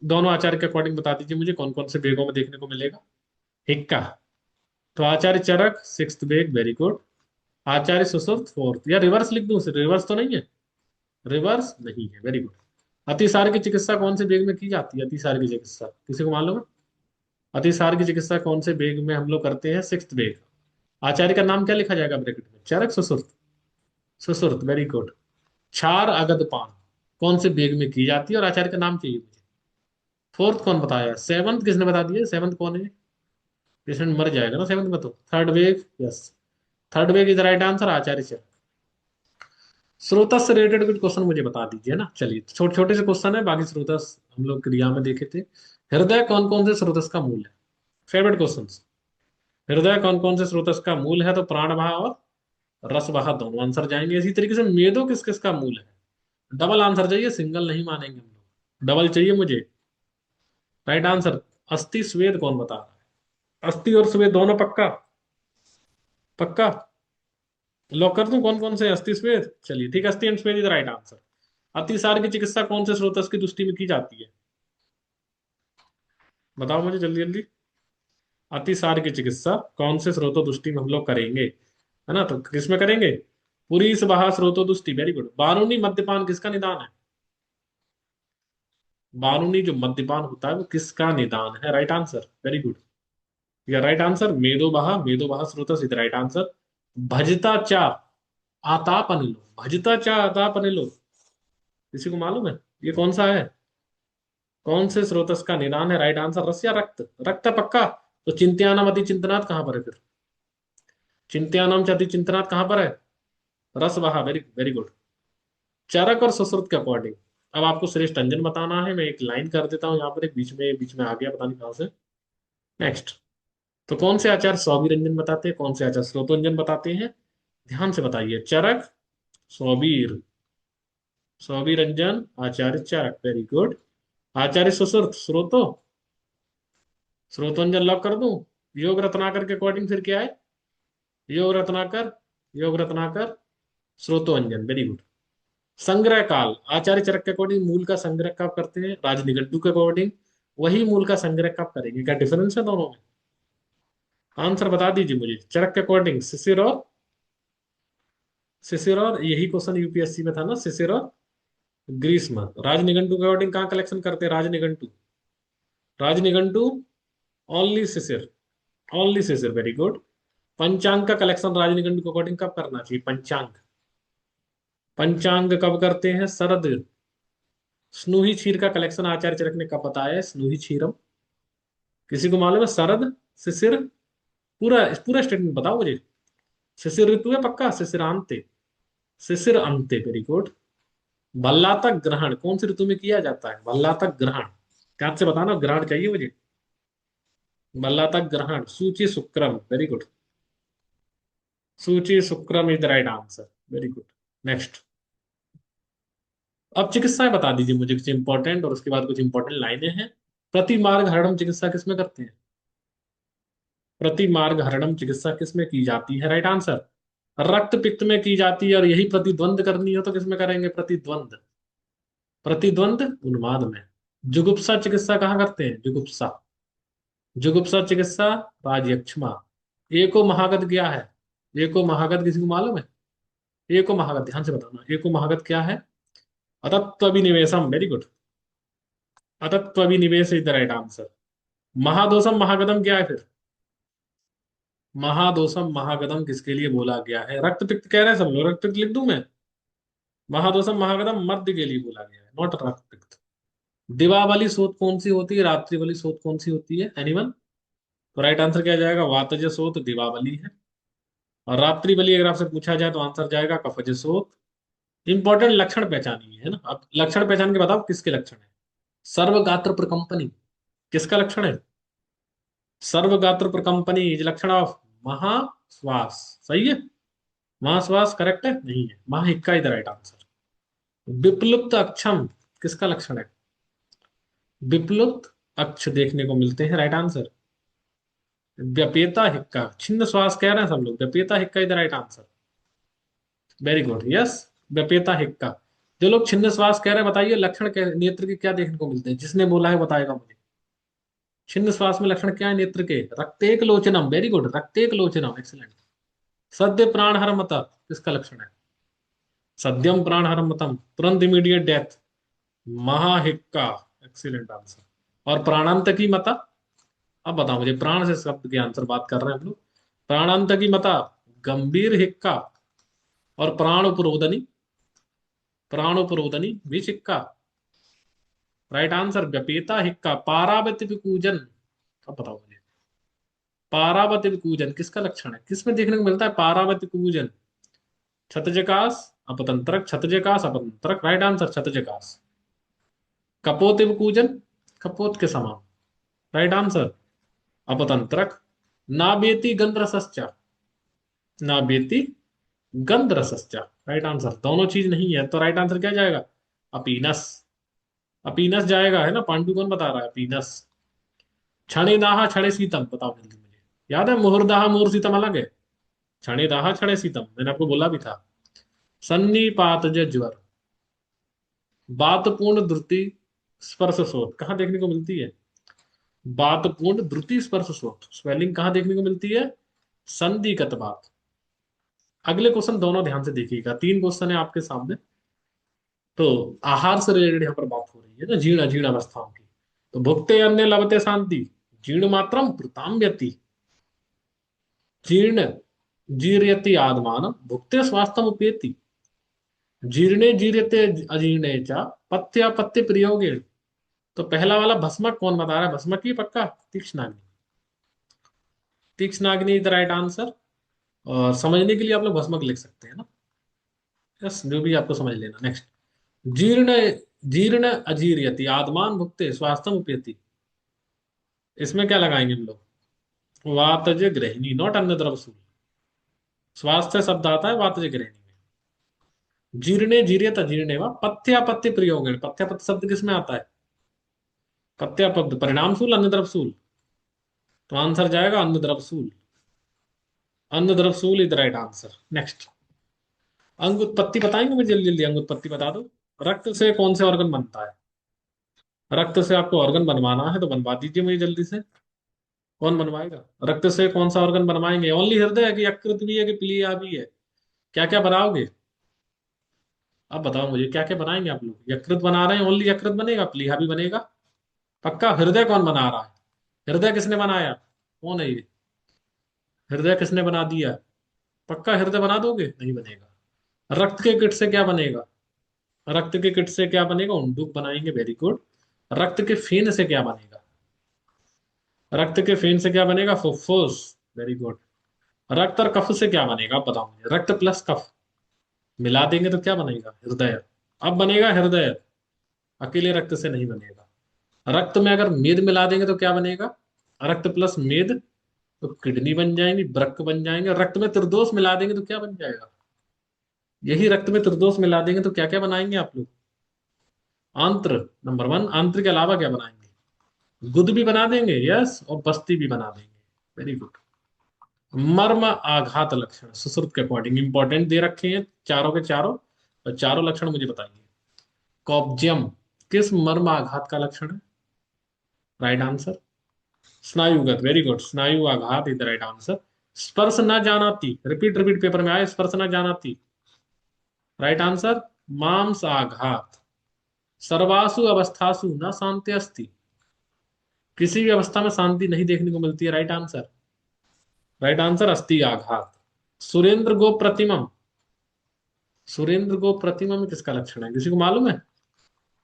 दोनों आचार्य के अकॉर्डिंग बता दीजिए मुझे कौन कौन से बेगों में देखने को मिलेगा हिक्का? तो आचार्य चरक 6th बेग। Very good. Acharya Sushruta 4th, या रिवर्स लिख दूं उसे? रिवर्स तो नहीं है, रिवर्स नहीं है। Very good. अतिसार की चिकित्सा कौन से बेग में की जाती है? अतिसार की चिकित्सा किसी को मालूम है? अतिसार की चिकित्सा कौन से बेग में हम लोग करते हैं? 6th bag. आचार्य का नाम क्या लिखा जाएगा ब्रैकेट में? चरक सुश्रुत? सुश्रुत। Very good. क्षार अगध पान कौन से बेग में की जाती है, और आचार्य का नाम चाहिए मुझे? 4th कौन बताया? 7th किसने बता दिया? 7th कौन है? पेशेंट मर जाएगा ना 7th में तो। 3rd वेग, यस। 3rd वेग इज राइट आंसर, आचार्य चरक। स्रोतस से रिलेटेड कुछ क्वेश्चन मुझे बता दीजिए ना। चलिए छोटे छोटे से क्वेश्चन है, बाकी स्रोतस हम लोग क्रिया में देखे थे। हृदय कौन कौन से स्रोतस का मूल है? Favourite question. हृदय कौन कौन से स्रोतस का मूल है? तो प्राणवाह और रसवाह दोनों आंसर जाएंगे। इसी तरीके से मेदो किस किस का मूल है? डबल आंसर चाहिए, सिंगल नहीं मानेंगे हम लोग, डबल चाहिए मुझे। राइट आंसर अस्थि स्वेद, कौन बता रहा है? अस्थि और स्वेद दोनों पक्का? पक्का लॉक कर दूं? कौन कौन से अस्थि स्वेद? चलिए ठीक है, अस्थि एंड स्वेद इज राइट आंसर। अतिसार की चिकित्सा कौन से स्रोतस की दृष्टि में की जाती है? बताओ मुझे जल्दी जल्दी। अतिसार की चिकित्सा कौन से स्रोतो दृष्टि में हम लोग करेंगे, है ना? तो किसमें करेंगे? पुरी स्वभाव स्रोतो दृष्टि। Very good. बारूनी मद्यपान किसका निदान है? बारूनी जो मद्यपान होता है वो किसका निदान है? Right answer. Very good. या राइट आंसर मेदो बहा, मेदो बहा स्रोतस इज राइट आंसर। भजता चा आताप अनिलो, भजता चा आताप अनिलो, किसी को मालूम है ये कौन सा है? कौन से स्रोतस का निदान है? राइट आंसर रस या रक्त? रक्त है पक्का। तो चिंत्यानाम अति चिंतनात् कहां पर है फिर? चिंत्यानाम च अति चिंतनात् कहां पर है? रस वहा, वेरी वेरी गुड। चरक और सुश्रुत के अकॉर्डिंग अब आपको श्रेष्ठ अंजन बताना है। मैं एक लाइन कर देता हूँ यहाँ पर, एक बीच में आ गया पता नहीं कहां से। नेक्स्ट। तो कौन से आचार्य सौवीरंजन बताते हैं, कौन से आचार्य स्रोतोंजन बताते हैं? ध्यान से बताइए। चरक सौवीर, सौवीरंजन आचार्य चरक, वेरी गुड। आचार्य सुश्रुत स्रोतो, स्रोतोंजन लॉक कर दूं? योग रत्नाकर के अकॉर्डिंग फिर क्या है? योग रत्नाकर, योग रत्नाकर स्रोतोंजन, वेरी गुड। संग्रह काल आचार्य चरक के अकॉर्डिंग मूल का संग्रह कब करते हैं? राजनिगंटू के अकॉर्डिंग वही मूल का संग्रह कब करेंगे? क्या डिफरेंस है दोनों में? आंसर बता दीजिए मुझे। चरक के अकॉर्डिंग शिशिर और यही क्वेश्चन यूपीएससी में था ना, शिशिर और ग्रीष्म। राजनिगंटू के अकॉर्डिंग कहाँ कलेक्शन करते हैं? राजनिगंटू, राजनिगंटू ओनली शिशिर, ओनली शिशिर, वेरी गुड। पंचांग का कलेक्शन राजनिगंटू के अकॉर्डिंग कब करना चाहिए? पंचांग, पंचांग कब करते हैं? शरद। स्नूही क्षीर का कलेक्शन आचार्य चरक ने कब बताया है? स्नूही क्षीरम, किसी को मालूम है? शरद, शिशिर, पूरा पूरा स्टेटमेंट बताओ मुझे। शिशिर ऋतु है पक्का? शिशिरांते, शिशिर अंते, वेरी गुड। भल्लातक ग्रहण कौन सी ऋतु में किया जाता है? भल्लातक ग्रहण, क्या से बताना, ग्रहण चाहिए मुझे। भल्लातक ग्रहण सूची शुक्रम, वेरी गुड। सूची शुक्रम is the right answer, very good. Next. अब चिकित्साएं बता दीजिए मुझे कुछ इंपॉर्टेंट, और उसके बाद कुछ इंपॉर्टेंट लाइनें हैं। प्रतिमार्ग हरणम चिकित्सा किसमें करते हैं? प्रतिमार्ग हरणम चिकित्सा किसमें की जाती है? राइट आंसर रक्त पित्त में की जाती है। और यही प्रतिद्वंद करनी हो तो किसमें करेंगे? प्रतिद्वंद, प्रतिद्वंद उन्माद में। जुगुप्सा चिकित्सा कहाँ करते हैं? जुगुप्सा, जुगुप्सा चिकित्सा राजयक्षमा। एको महागत क्या है? एको महागत किसी को मालूम है? एको महागत ध्यान से बताना, एको महागत क्या है? अतत्व विनिवेशम, वेरी गुड। अतत्व विनिवेश इज द राइट आंसर। महादोषम महागदम क्या है फिर? महादोषम महागदम किसके लिए बोला गया है? रक्त पित्त कह रहे हैं सब लोग, रक्त पित्त लिख दूं मैं? महादोषम महागदम मर्द के लिए बोला गया है, नॉट रक्त पित्त। दिवा वाली सोत कौन सी होती है? रात्रि वाली सोत कौन सी होती है? एनिमल। तो राइट आंसर क्या जाएगा? वातज सोत दिवावली है। और रात्रि बलि अगर आपसे पूछा जाए तो आंसर जाएगा कफज सोत। इंपॉर्टेंट लक्षण पहचानिए, है ना? अब लक्षण पहचान के बताओ किसके लक्षण है। सर्वगात्र प्रकंपनी किसका लक्षण है? सर्वगात्र प्रकंपनी इज लक्षण ऑफ महाश्वास, सही है? महाश्वास करेक्ट है? नहीं है, महाहिक्का इज द राइट आंसर। विप्लुप्त अक्षम किसका लक्षण है? विप्लुप्त अक्ष देखने को मिलते हैं, राइट आंसर। व्यपेता हिक्का, छिन्न श्वास कह रहे हैं सब लोग, व्यपेता हिक्का is the right answer, very good, yes. व्यपेता हिक्का। जो लोग छिन्न श्वास कह रहे हैं बताइए लक्षण नेत्र के क्या देखने को मिलते हैं? जिसने बोला है बताएगा मुझे। छिन्न श्वास में लक्षण क्या है नेत्र के? रक्तेक लोचनम, वेरी गुड, रक्तेक लोचनम, एक्सीलेंट। सद्य प्राण हर मत किसका लक्षण है? सद्यम प्राण हर मतम, तुरंत इमीडिएट डेथ, महाहिक्का, एक्सीलेंट आंसर। और प्राणांत की मता, अब बताओ मुझे, प्राण से शब्द के आंसर बात कर रहे हैं हम लोग। प्राणांत की मता गंभीर हिक्का। और प्राणोपरोधनी, प्राणोपरोधनी भी हिक्का, राइट आंसर। व्यपेता हिक्का। पारावत विकूजन, अब बताओ मुझे, पारावत विकूजन किसका लक्षण है? किसमें देखने को मिलता है पारावत विकूजन? छतजकास अपतंत्रक, छतजकास अपतंत्रक, right answer छतजकास। कपोत विकूजन, कपोत के समान, राइट आंसर अपतंत्रक। नाबेती गंध रसश्चा, नाबेती गंध रसश्चा, राइट आंसर। दोनों चीज नहीं है तो राइट आंसर क्या जाएगा? अपीनस, अपीनस जाएगा, है ना? पांडु कौन बता रहा है? अपीनस। क्षणे दाह क्षणे शीतम, बताओ जल्दी मुझे। याद है मुहुर्दाह मुहुर शीतम अलग है, क्षणे दाह क्षणे शीतम मैंने आपको बोला भी था। सन्निपात ज्वर, बातपूर्ण द्रुति स्पर्श शोथ कहाँ देखने को मिलती है? बातपूर्ण द्रुति स्पर्श शोथ स्वेलिंग कहाँ देखने को मिलती है? संधिगत बात। अगले क्वेश्चन दोनों ध्यान से देखिएगा, तीन क्वेश्चन है आपके सामने। तो आहार से रिलेटेड यहाँ पर बात हो रही है ना, जीर्ण अजीर्ण अवस्थाओं की। तो भुक्ते अन्य लभते शांति, जीर्ण मात्रम प्रताम्यति। जीर्ण जीर्यति आत्मानं भुक्ते स्वास्थ्यम उपेति, जीर्णे जीर्यते अजीर्णे च पथ्य पथ्य प्रयोगे। तो पहला वाला भस्मक कौन बता रहा है? भस्मक ही पक्का, तीक्ष्णाग्नि। तीक्ष्णाग्नि इज द राइट आंसर। और समझने के लिए आप लोग भस्मक लिख सकते हैं ना। यस, जो भी आपको समझ लेना। नेक्स्ट, जीर्ण जीर्ण अजीर्यति आत्मान भुक्ते स्वास्थ्यम उपेति, इसमें क्या लगाएंगे हम लोग? वातज गृहिणी, नॉट अन्न द्रव सूल। स्वास्थ्य शब्द आता है वातज गृहिणी में। जीर्णे जीर्यत अजीर्णे व पथ्यापत्य प्रयोग है। पथ्यापत्य शब्द किसमें आता है? पथ्यापद परिणाम सूल, अन्न द्रव सूल। तो आंसर जाएगा अन्न द्रव सूल। अन्न द्रव सूल is the right answer. Next, अंग उत्पत्ति बताएंगे मुझे? जल्दी जल्दी अंग उत्पत्ति बता दो। रक्त से कौन से ऑर्गन बनता है? रक्त से आपको ऑर्गन बनवाना है तो बनवा दीजिए मुझे जल्दी से। कौन बनवाएगा? रक्त से कौन सा ऑर्गन बनवाएंगे? ओनली हृदय है कि यकृत भी है कि प्लीहा भी है? क्या क्या बनाओगे? अब बताओ मुझे, क्या क्या बनाएंगे आप लोग? यकृत बना रहे हैं, ओनली यकृत बनेगा? प्लीहा भी बनेगा? पक्का? हृदय कौन बना रहा है? हृदय किसने बनाया? कौन है ये? हृदय किसने बना दिया? पक्का हृदय बना दोगे? नहीं बनेगा। रक्त के किट से क्या बनेगा? रक्त के किट से क्या बनेगा? उंडुक बनाएंगे, वेरी गुड। रक्त के फेन से क्या बनेगा? रक्त के फेन से क्या बनेगा? फुफ्फुस, वेरी गुड। रक्त और कफ से क्या बनेगा? आप बताओ मुझे। रक्त प्लस कफ मिला देंगे तो क्या बनेगा? हृदय। अब बनेगा हृदय, अकेले रक्त से नहीं बनेगा। रक्त में अगर मेद मिला देंगे तो क्या बनेगा? रक्त प्लस मेद, तो किडनी बन जाएंगी, वृक्क बन जाएंगे। रक्त में त्रिदोष मिला देंगे तो क्या बन जाएगा? यही रक्त में त्रिदोष मिला देंगे तो क्या क्या बनाएंगे आप लोग? आंत्र, नंबर वन। आंत्र के अलावा क्या बनाएंगे? गुद भी बना देंगे, यस, और बस्ती भी बना देंगे, वेरी गुड। मर्म आघात लक्षण सुश्रुत के अकॉर्डिंग इंपॉर्टेंट दे रखे हैं चारों के चारों, और चारों लक्षण मुझे बताइए। कॉब्जियम किस मर्म आघात का लक्षण है? राइट आंसर स्नायुगत, वेरी गुड। स्नायु आघात इज द राइट आंसर। स्पर्श न जानाती, रिपीट रिपीट पेपर में आए, स्पर्श न जानाती, राइट आंसर। मांस आघात, सर्वासु अवस्थासु न शांति अस्ति, किसी भी अवस्था में शांति नहीं देखने को मिलती है, राइट आंसर। राइट आंसर अस्थि आघात। सुरेंद्र गो प्रतिमम, सुरेंद्र गो प्रतिमम किसका लक्षण है? किसी को मालूम है?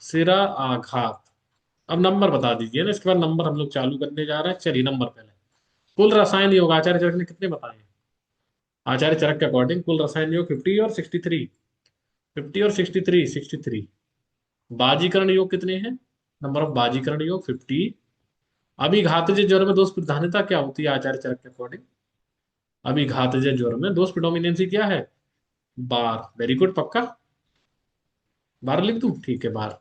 सिरा आघात। अब नंबर बता दीजिए ना, इसके बाद नंबर हम लोग चालू करने जा रहे हैं। चलिए नंबर पहले, कुल रसायन योग आचार्य चरक ने कितने बताए हैं? आचार्य चरक के अकॉर्डिंग कुल रसायन योग 50 और 63। 50 और 63, 63। बाजीकरण योग कितने हैं? नंबर ऑफ बाजीकरण योग 50। अभिघातज ज्वर में दोष प्रधानता क्या होती है आचार्य चरक के अकॉर्डिंग? अभिघातज ज्वर में दोष प्रिडोमिनेंसी क्या है? बार, वेरी गुड। पक्का बार लिख दूं? ठीक है, बार।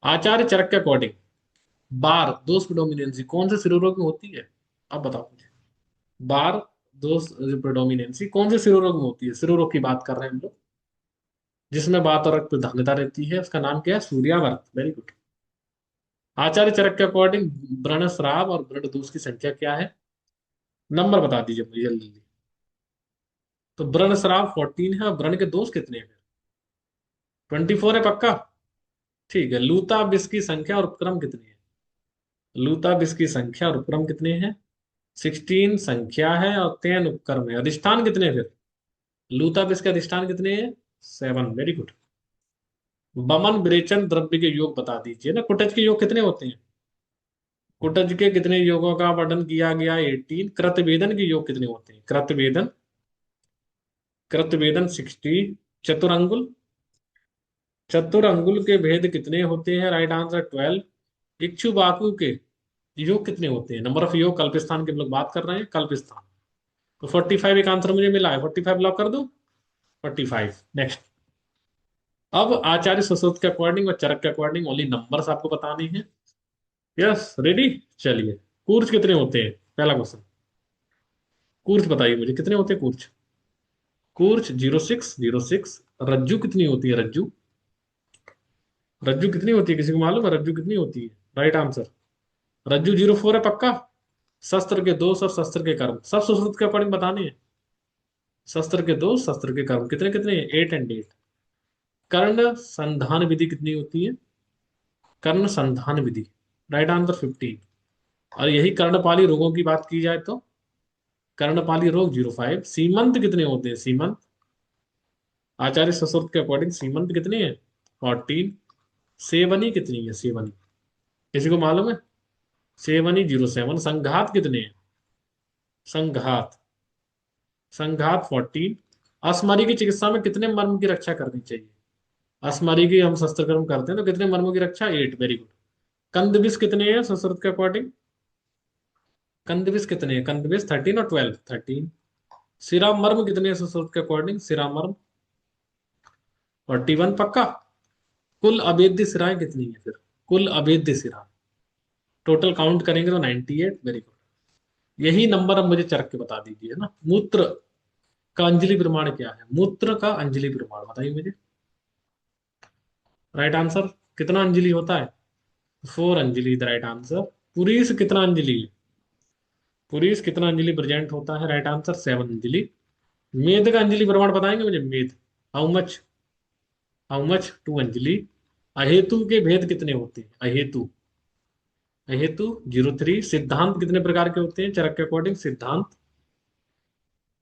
आचार्य चरक के अकॉर्डिंग बार दोष प्रिडोमिनेंसी कौन से शिरोरोग में होती है? अब बताओ मुझे। बार दोष प्रिडोमिनेंसी कौन से शिरोरोग में होती है? शिरोरोग की बात कर रहे हैं हम लोग, जिसमें बात और रक्त प्रधानता रहती है, उसका नाम क्या है? सूर्यावर्त, वेरी गुड। आचार्य चरक के अकॉर्डिंग व्रण स्राव और व्रण दोष की संख्या क्या है? नंबर बता दीजिए मुझे जल्दी जल्दी। तो व्रण स्राव 14 है, और व्रण के दोष कितने हैं? 24 है, पक्का? ठीक है। लूता विष की संख्या और उपक्रम कितने हैं? लूता विष की संख्या और उपक्रम कितने हैं? 16 संख्या है और 10 उपक्रम है। अधिष्ठान कितने हैं फिर? लूता विष के अधिष्ठान कितने हैं? 7, वेरी गुड। बमन विरेचन द्रव्य के योग बता दीजिए ना। कुटज के योग कितने होते हैं? कुटज के कितने योगों का वर्णन किया गया? 18। कृतवेदन के योग कितने होते हैं? कृतवेदन, कृतवेदन 60। चतुरंगुल, चतुरंगुल के भेद कितने होते हैं? Right answer 12। इक्षुबाकु के योग कितने होते हैं? नंबर ऑफ योग, कल्पस्थान की हम लोग बात कर रहे हैं, कल्पस्थान। तो 45 एक आंसर मुझे मिला है। 45 लॉक कर दो। 45। नेक्स्ट, अब आचार्य सुश्रुत के अकॉर्डिंग और चरक के अकॉर्डिंग ओनली नंबर्स आपको बताने हैं। Yes, ready? चलिए, कूर्च कितने होते हैं? पहला क्वेश्चन, कूर्च बताइए मुझे कितने होते हैं कूर्च? कूर्च 06, 06। रज्जु कितनी होती है? रज्जु, रज्जु कितनी होती है? किसी को मालूम है रज्जु कितनी होती है? राइट आंसर रज्जु 04 है, पक्का। शस्त्र के दोष और शस्त्र के कर्म सब सुश्रुत के अकॉर्डिंग बताने हैं। शस्त्र के दोष, शस्त्र के कर्म कितने कितने हैं? 8 एंड 8। कर्ण संधान विधि कितनी होती है? कर्ण संधान विधि, राइट आंसर 15। और यही कर्णपाली रोगों की बात की जाए तो कर्णपाली रोग 0.5। सीमंत कितने होते हैं सीमंत? आचार्य सशोर्त के अकॉर्डिंग सीमंत कितनी है? 14। सेवनी कितनी है सेवनी? किसी को मालूम है? सेवनी 0.7। संघात कितने हैं? संघात, संघात 14। अस्मारी की चिकित्सा में कितने मर्म की रक्षा करनी चाहिए? अस्मारी की हम शस्त्रकर्म करते हैं तो कितने मर्मों की रक्षा? 8। Very good. कंदबिस कितने हैं सशुद्ध के अकॉर्डिंग? कंदबिस कितने हैं? कंदबिस 13 और 12? 13। सिरा मर्म कितने हैं सशुद्ध के अकॉर्डिंग? सिरा मर्म 41। पक्का? कुल अभेद्य सिराएं कितनी है फिर? कुल अभेद्य सिरा टोटल काउंट करेंगे तो 98। Very good. यही नंबर अब मुझे चरक के बता दीजिए, है ना। मूत्र का अंजलि प्रमाण क्या है? मूत्र का अंजलि प्रमाण बताइए मुझे। राइट आंसर कितना अंजलि होता है? 4 अंजलि द राइट आंसर। पुरीस कितना अंजलि है? पुरीस कितना अंजलि प्रेजेंट होता है? राइट आंसर 7 अंजलि। मेद का अंजलि प्रमाण बताएंगे मुझे? मेद हाउ मच? How much? 2 अंजलि। अहेतु के भेद कितने होते हैं? अहेतु, अहेतु 0.3। सिद्धांत कितने प्रकार के होते हैं चरक के अकॉर्डिंग? सिद्धांत,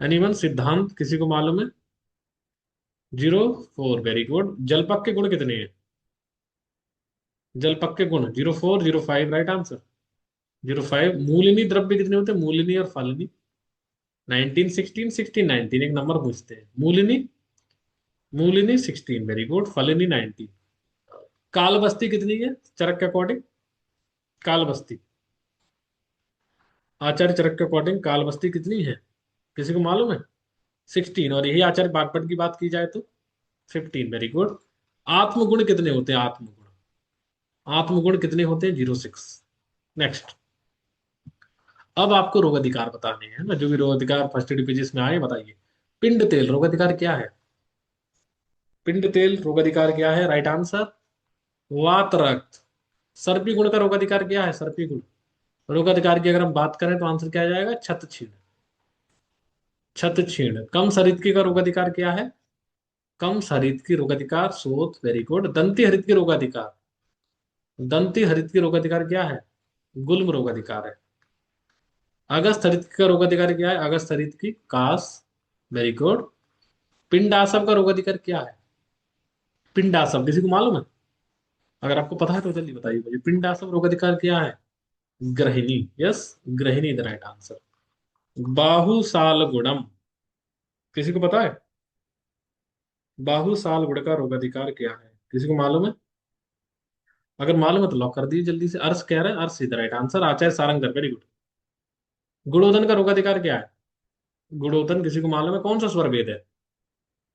एनीवन सिद्धांत किसी को मालूम है? 0.4। Very good. जलपक के गुण कितने हैं? जलपक के गुण 0.4 0.5 राइट आंसर 0.5। मूलिनी द्रव्य कितने होते हैं? मूलिनी और फलिनी? 19 16 16 19। एक नंबर पूछते हैं। मूलिनी, मूलिनी 16। Very good. फलिनी 19। काल बस्ती कितनी है चरक के अकॉर्डिंग? काल बस्ती, आचार्य चरक के अकॉर्डिंग काल बस्ती कितनी है? किसी को मालूम है? 16। और यही आचार्य बागपट की बात की जाए तो 15। Very good. आत्मगुण कितने होते हैं? आत्मगुण, आत्मगुण कितने होते हैं? 0.6। नेक्स्ट। अब आपको रोग अधिकार बताने हैं ना, जो भी रोग अधिकार फर्स्ट एड पेजेस में आए बताइए। पिंड तेल रोग अधिकार क्या है? पिंड तेल रोग अधिकार क्या है? राइट आंसर वात रक्त। सर्पी गुण का रोग अधिकार क्या है? सर्पी गुण रोग अधिकार की अगर हम बात करें तो आंसर क्या आ जाएगा? छत छीण। छत छीण। कम सरित का रोग अधिकार क्या है? कम सरित की रोग अधिकार शोथ। Very good. दंती हरित की रोग अधिकार, दंती हरित की रोग अधिकार क्या है? गुल्म रोग अधिकार है। अगस्त हरित का रोग अधिकार क्या है? अगस्त हरित की कास। Very good. पिंडासव का रोग अधिकार क्या है? पिंडासव किसी को मालूम है? अगर आपको पता है तो जल्दी बताइए मुझे। पिंडासव रोग अधिकार क्या है? ग्रहिणी। यस, ग्रहिणी द राइट आंसर। बाहुसाल गुणम किसी को पता है? बाहुसाल गुण का रोग अधिकार क्या है? किसी को मालूम है? अगर मालूम है तो लॉक कर दीजिए जल्दी से। अर्श कह रहे हैं, अर्श is the right answer. Acharya Sharangar. Very good. गुणोदन का रोग अधिकार क्या है? गुणोदन किसी को मालूम है कौन सा स्वर भेद है?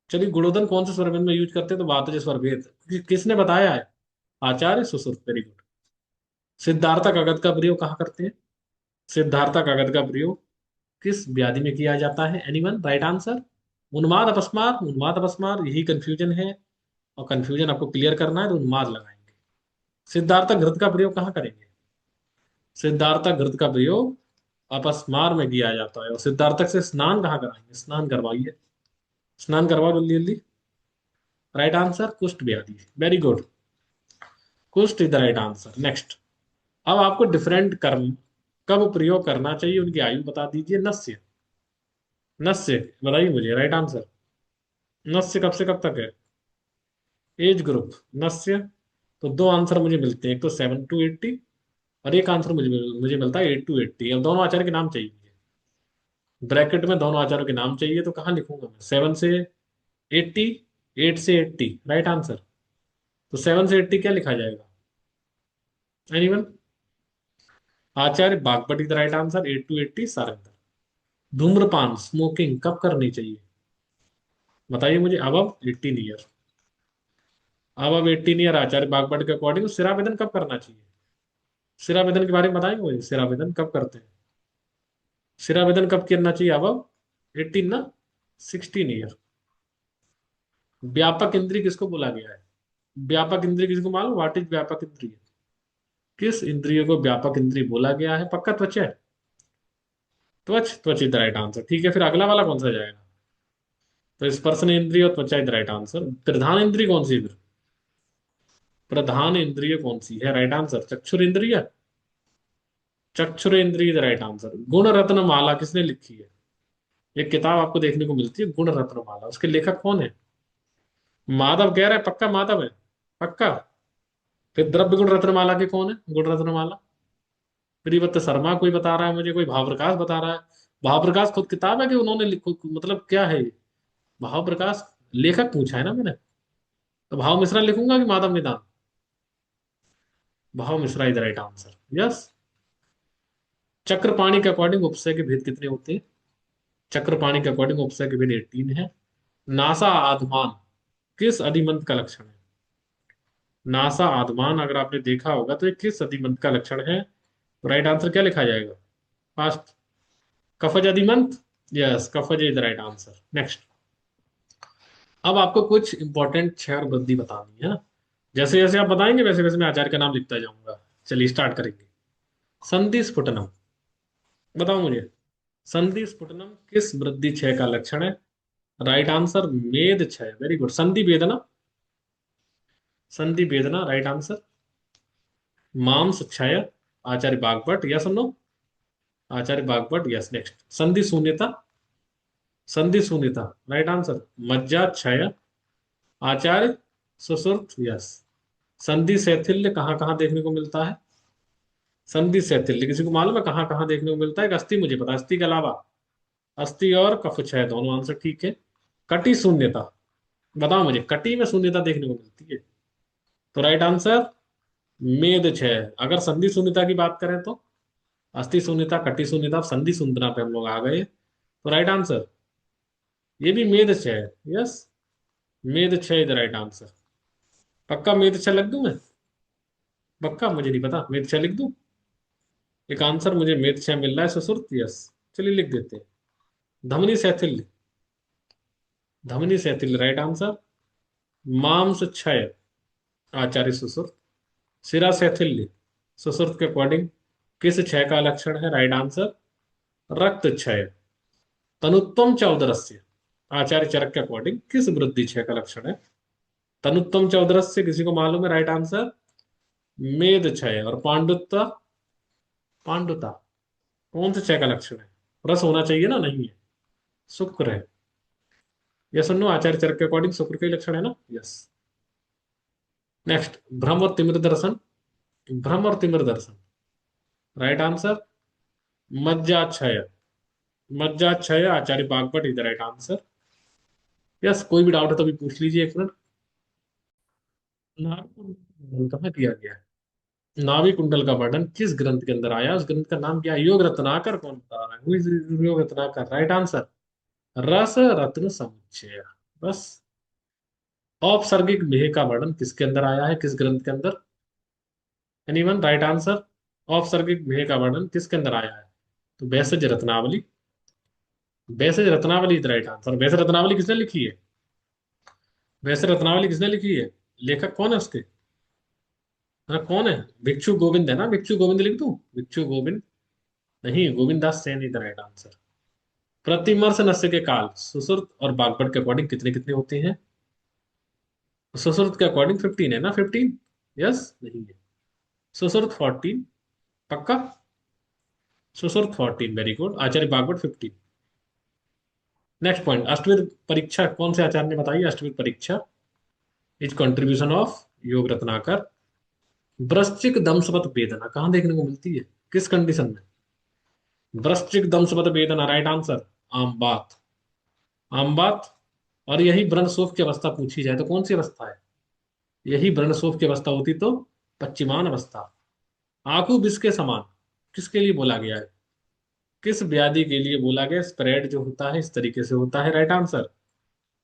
चलिए, गुणोदन कौन से स्वर भेद में यूज करते हैं? तो बात है स्वर भेद। किसने बताया है? आचार्य सुश्रुत। Very good. सिद्धार्थ कागज का प्रयोग कहाँ करते हैं? सिद्धार्थ कागज का प्रयोग किस व्याधि में किया जाता है? एनीवन? राइट आंसर उन्माद अपस्मार। उन्माद अपस्मार, यही कंफ्यूजन है और कंफ्यूजन आपको क्लियर करना है तो उन्माद लगाएंगे। सिद्धार्थ घृत का प्रयोग कहाँ करेंगे? सिद्धार्थ घृत का प्रयोग अपस्मार में किया जाता है। और सिद्धार्थक से स्नान कहाँ कराएंगे? स्नान करवाइए, स्नान करवाओ जल्दी जल्दी। राइट आंसर कुष्ठ व्याधि। Very good. कुष्ठ is the right answer. Next. अब आपको डिफरेंट कर्म कब प्रयोग करना चाहिए उनकी आयु बता दीजिए। नस्य, नस्य बताइए मुझे। राइट आंसर नस्य कब से कब तक है? एज ग्रुप नस्य। तो दो आंसर मुझे मिलते हैं, एक तो 7 to 80 और एक आंसर मुझे मुझे मिलता है 8 to 80। अब दोनों आचार्य के नाम चाहिए मुझे। ब्रैकेट में दोनों आचार्यों के नाम चाहिए तो कहाँ लिखूंगा मैं? 7 से 80, 8 से 80 राइट आंसर। तो 7 से 80 क्या लिखा जाएगा? Anyone? Acharya Vagbhata the right answer. 8 to 80 Sharangadhar. धूम्रपान स्मोकिंग कब करनी चाहिए? बताइए मुझे। अब 18 ईयर, अब 18 ईयर आचार्य बागपट के अकॉर्डिंग सिरावेदन कब करना चाहिए? सिरावेदन के बारे में बताएंगे मुझे। सिरावेदन कब करते हैं? सिरावेदन कब करना चाहिए? अब 18 ना, 16 ईयर। व्यापक इंद्रिय किसको बोला गया है? व्यापक इंद्रिय किसको मालूम? व्हाट इज व्यापक इंद्रिय? किस इंद्रिय को व्यापक इंद्रिय बोला गया है? पक्का त्वचा है? त्वच, त्वच इज द राइट आंसर। ठीक है, फिर अगला वाला कौन सा जाएगा? तो स्पर्शन इंद्रिय और त्वचा इज द राइट आंसर। प्रधान इंद्रिय कौन सी है फिर? प्रधान इंद्रिय कौन सी है? राइट आंसर चक्षुर इंद्रिय। चक्षुर इंद्रिय द राइट आंसर। गुण रत्न माला किसने लिखी है? एक किताब आपको देखने को मिलती है गुण रत्नमाला, उसके लेखक कौन है? माधव कह रहा है, पक्का माधव है? पक्का? फिर द्रव्य गुण रत्नमाला के कौन है गुण रत्नमाला? प्रियव्रत शर्मा कोई बता रहा है मुझे, कोई भाव प्रकाश बता रहा है। भाव प्रकाश खुद किताब है कि उन्होंने मतलब क्या है ये? भाव प्रकाश लेखक पूछा है ना मैंने। तो भाव मिश्रा लिखूंगा कि माधव निदान? भाव Mishra is the right answer, yes. Chakrapani के अकॉर्डिंग उपसय के भेद कितने होते हैं? चक्रपाणी के अकॉर्डिंग उपसय के भेद 18 है। नासा आधमान किस अधिमंत का लक्षण है? नासा आधमान अगर आपने देखा होगा तो ये किस अधिमंत का लक्षण है? तो राइट आंसर क्या लिखा जाएगा? फास्ट। कफज अधिमंत। यस, कफज is the right answer. Next. अब आपको कुछ इंपॉर्टेंट क्षय और वृद्धि बतानी है ना। जैसे जैसे आप बताएंगे वैसे वैसे मैं आचार्य का नाम लिखता जाऊंगा। चलिए स्टार्ट करेंगे। संधि स्फुटनम। बताओ मुझे, संधि स्फुटनम किस वृद्धि क्षय का लक्षण है? राइट आंसर मेद क्षय। Very good. संधि वेदना। संधि वेदना राइट आंसर। मांस क्षय। आचार्य बागभट, यस और नो? आचार्य बागभट, यस। नेक्स्ट। संधि शून्यता। संधि शून्यता राइट आंसर। मज्जा क्षय। आचार्य सुश्रुत, यस। संधि शैथिल्य कहाँ कहाँ देखने को मिलता है? संधि शैथिल्य किसी को मालूम है कहाँ कहाँ देखने को मिलता है? एक अस्थि मुझे पता है, अस्थि के अलावा? अस्थि और कफ क्षय दोनों आंसर ठीक है। कटी शून्यता। बताओ मुझे, कटी में शून्यता देखने को मिलती है? तो राइट आंसर मेद क्षय। अगर संधि शून्यता की बात करें तो अस्थि शून्यता, कटी शून्यता, संधि शून्यता पे हम लोग आ गए। तो राइट आंसर ये भी मेद क्षय है, यस। मेद क्षय इज राइट आंसर। पक्का मेद क्षय लिख दूं मैं? पक्का? मुझे नहीं पता, मेद क्षय लिख दूं? एक आंसर मुझे मेद क्षय मिल रहा है, सुश्रुत, यस। चलिए लिख देते हैं। धमनी शैथिल्य। धमनी शैथिल्य राइट आंसर। मांस क्षय। आचार्य सुश्रुत। शिरा शैथिल्य। सुश्रुत के अकॉर्डिंग किस क्षय का लक्षण है? राइट आंसर रक्त क्षय। तनुत्तम च उदरस्य। आचार्य चरक के अकॉर्डिंग किस वृद्धि क्षय का लक्षण है? तनुत्तम च उदरस्य किसी को मालूम है? राइट आंसर मेद क्षय। और पांडुत्व। पांडुता कौन से क्षय का लक्षण है? रस होना चाहिए ना, नहीं है? शुक्र है। यस सुनो, आचार्य चरक के अकॉर्डिंग शुक्र का ही लक्षण है ना, यस। नेक्स्ट। भ्रम और तिमिर दर्शन। भ्रम और तिमिर दर्शन राइट आंसर मज्जाक्षय। मज्जाक्षय Acharya Vagbhata is the right answer. Yes, कोई भी डाउट है तो भी पूछ लीजिए, एक मिनट। नाभि कहाँ दिया गया है? नाभि कुंडल का वर्णन किस ग्रंथ के अंदर आया? उस ग्रंथ का नाम क्या है? योग रत्नाकर कौन बता रहा है? Who is योग रत्नाकर? राइट आंसर रस रत्न समुच्चय। बस। औपसर्गिक मेह का वर्णन किसके अंदर आया है? किस ग्रंथ के अंदर? एनीवन? Right answer. औपसर्गिक मेह का वर्णन किसके अंदर आया है? तो Bhaishajya Ratnavali. Bhaishajya Ratnavali is right answer. वैसे रत्नावली किसने लिखी है? वैसे रत्नावली किसने लिखी है? लेखक कौन है उसके? हाँ कौन है? भिक्षु गोविंद है ना? भिक्षु गोविंद लिख दूं? भिक्षु गोविंद नहीं, Govind Das Sen is the right answer. प्रतिमर्श नस्य के काल सुश्रुत और बागभट के अकॉर्डिंग कितने कितने होते हैं? सुश्रुत के अकॉर्डिंग 15 है ना? 15, यस। नहीं है, सुश्रुत 14। पक्का? Sushruta 14, very good. Acharya Vagbhata 15। Next point. अष्टविध परीक्षा कौन से आचार्य ने बताई? अष्टविध परीक्षा इज कंट्रीब्यूशन ऑफ योग रत्नाकर। वृश्चिक दंशवत वेदना कहाँ देखने को मिलती है? किस कंडीशन में? वृश्चिक दंशवत वेदना राइट आंसर आम बात। आम बात। और यही व्रणशोथ की अवस्था पूछी जाए तो कौन सी अवस्था है? यही व्रणशोथ की अवस्था होती तो पश्चिमान अवस्था। आंखों विष के समान किसके लिए बोला गया है? किस व्याधि के लिए बोला गया? स्प्रेड जो होता है इस तरीके से होता है, राइट आंसर।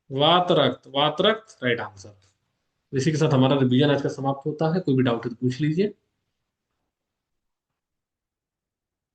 वात रक्त, वात रक्त राइट आंसर। इसी के साथ हमारा रिवीजन आज का समाप्त होता है। कोई भी डाउट है तो पूछ लीजिए।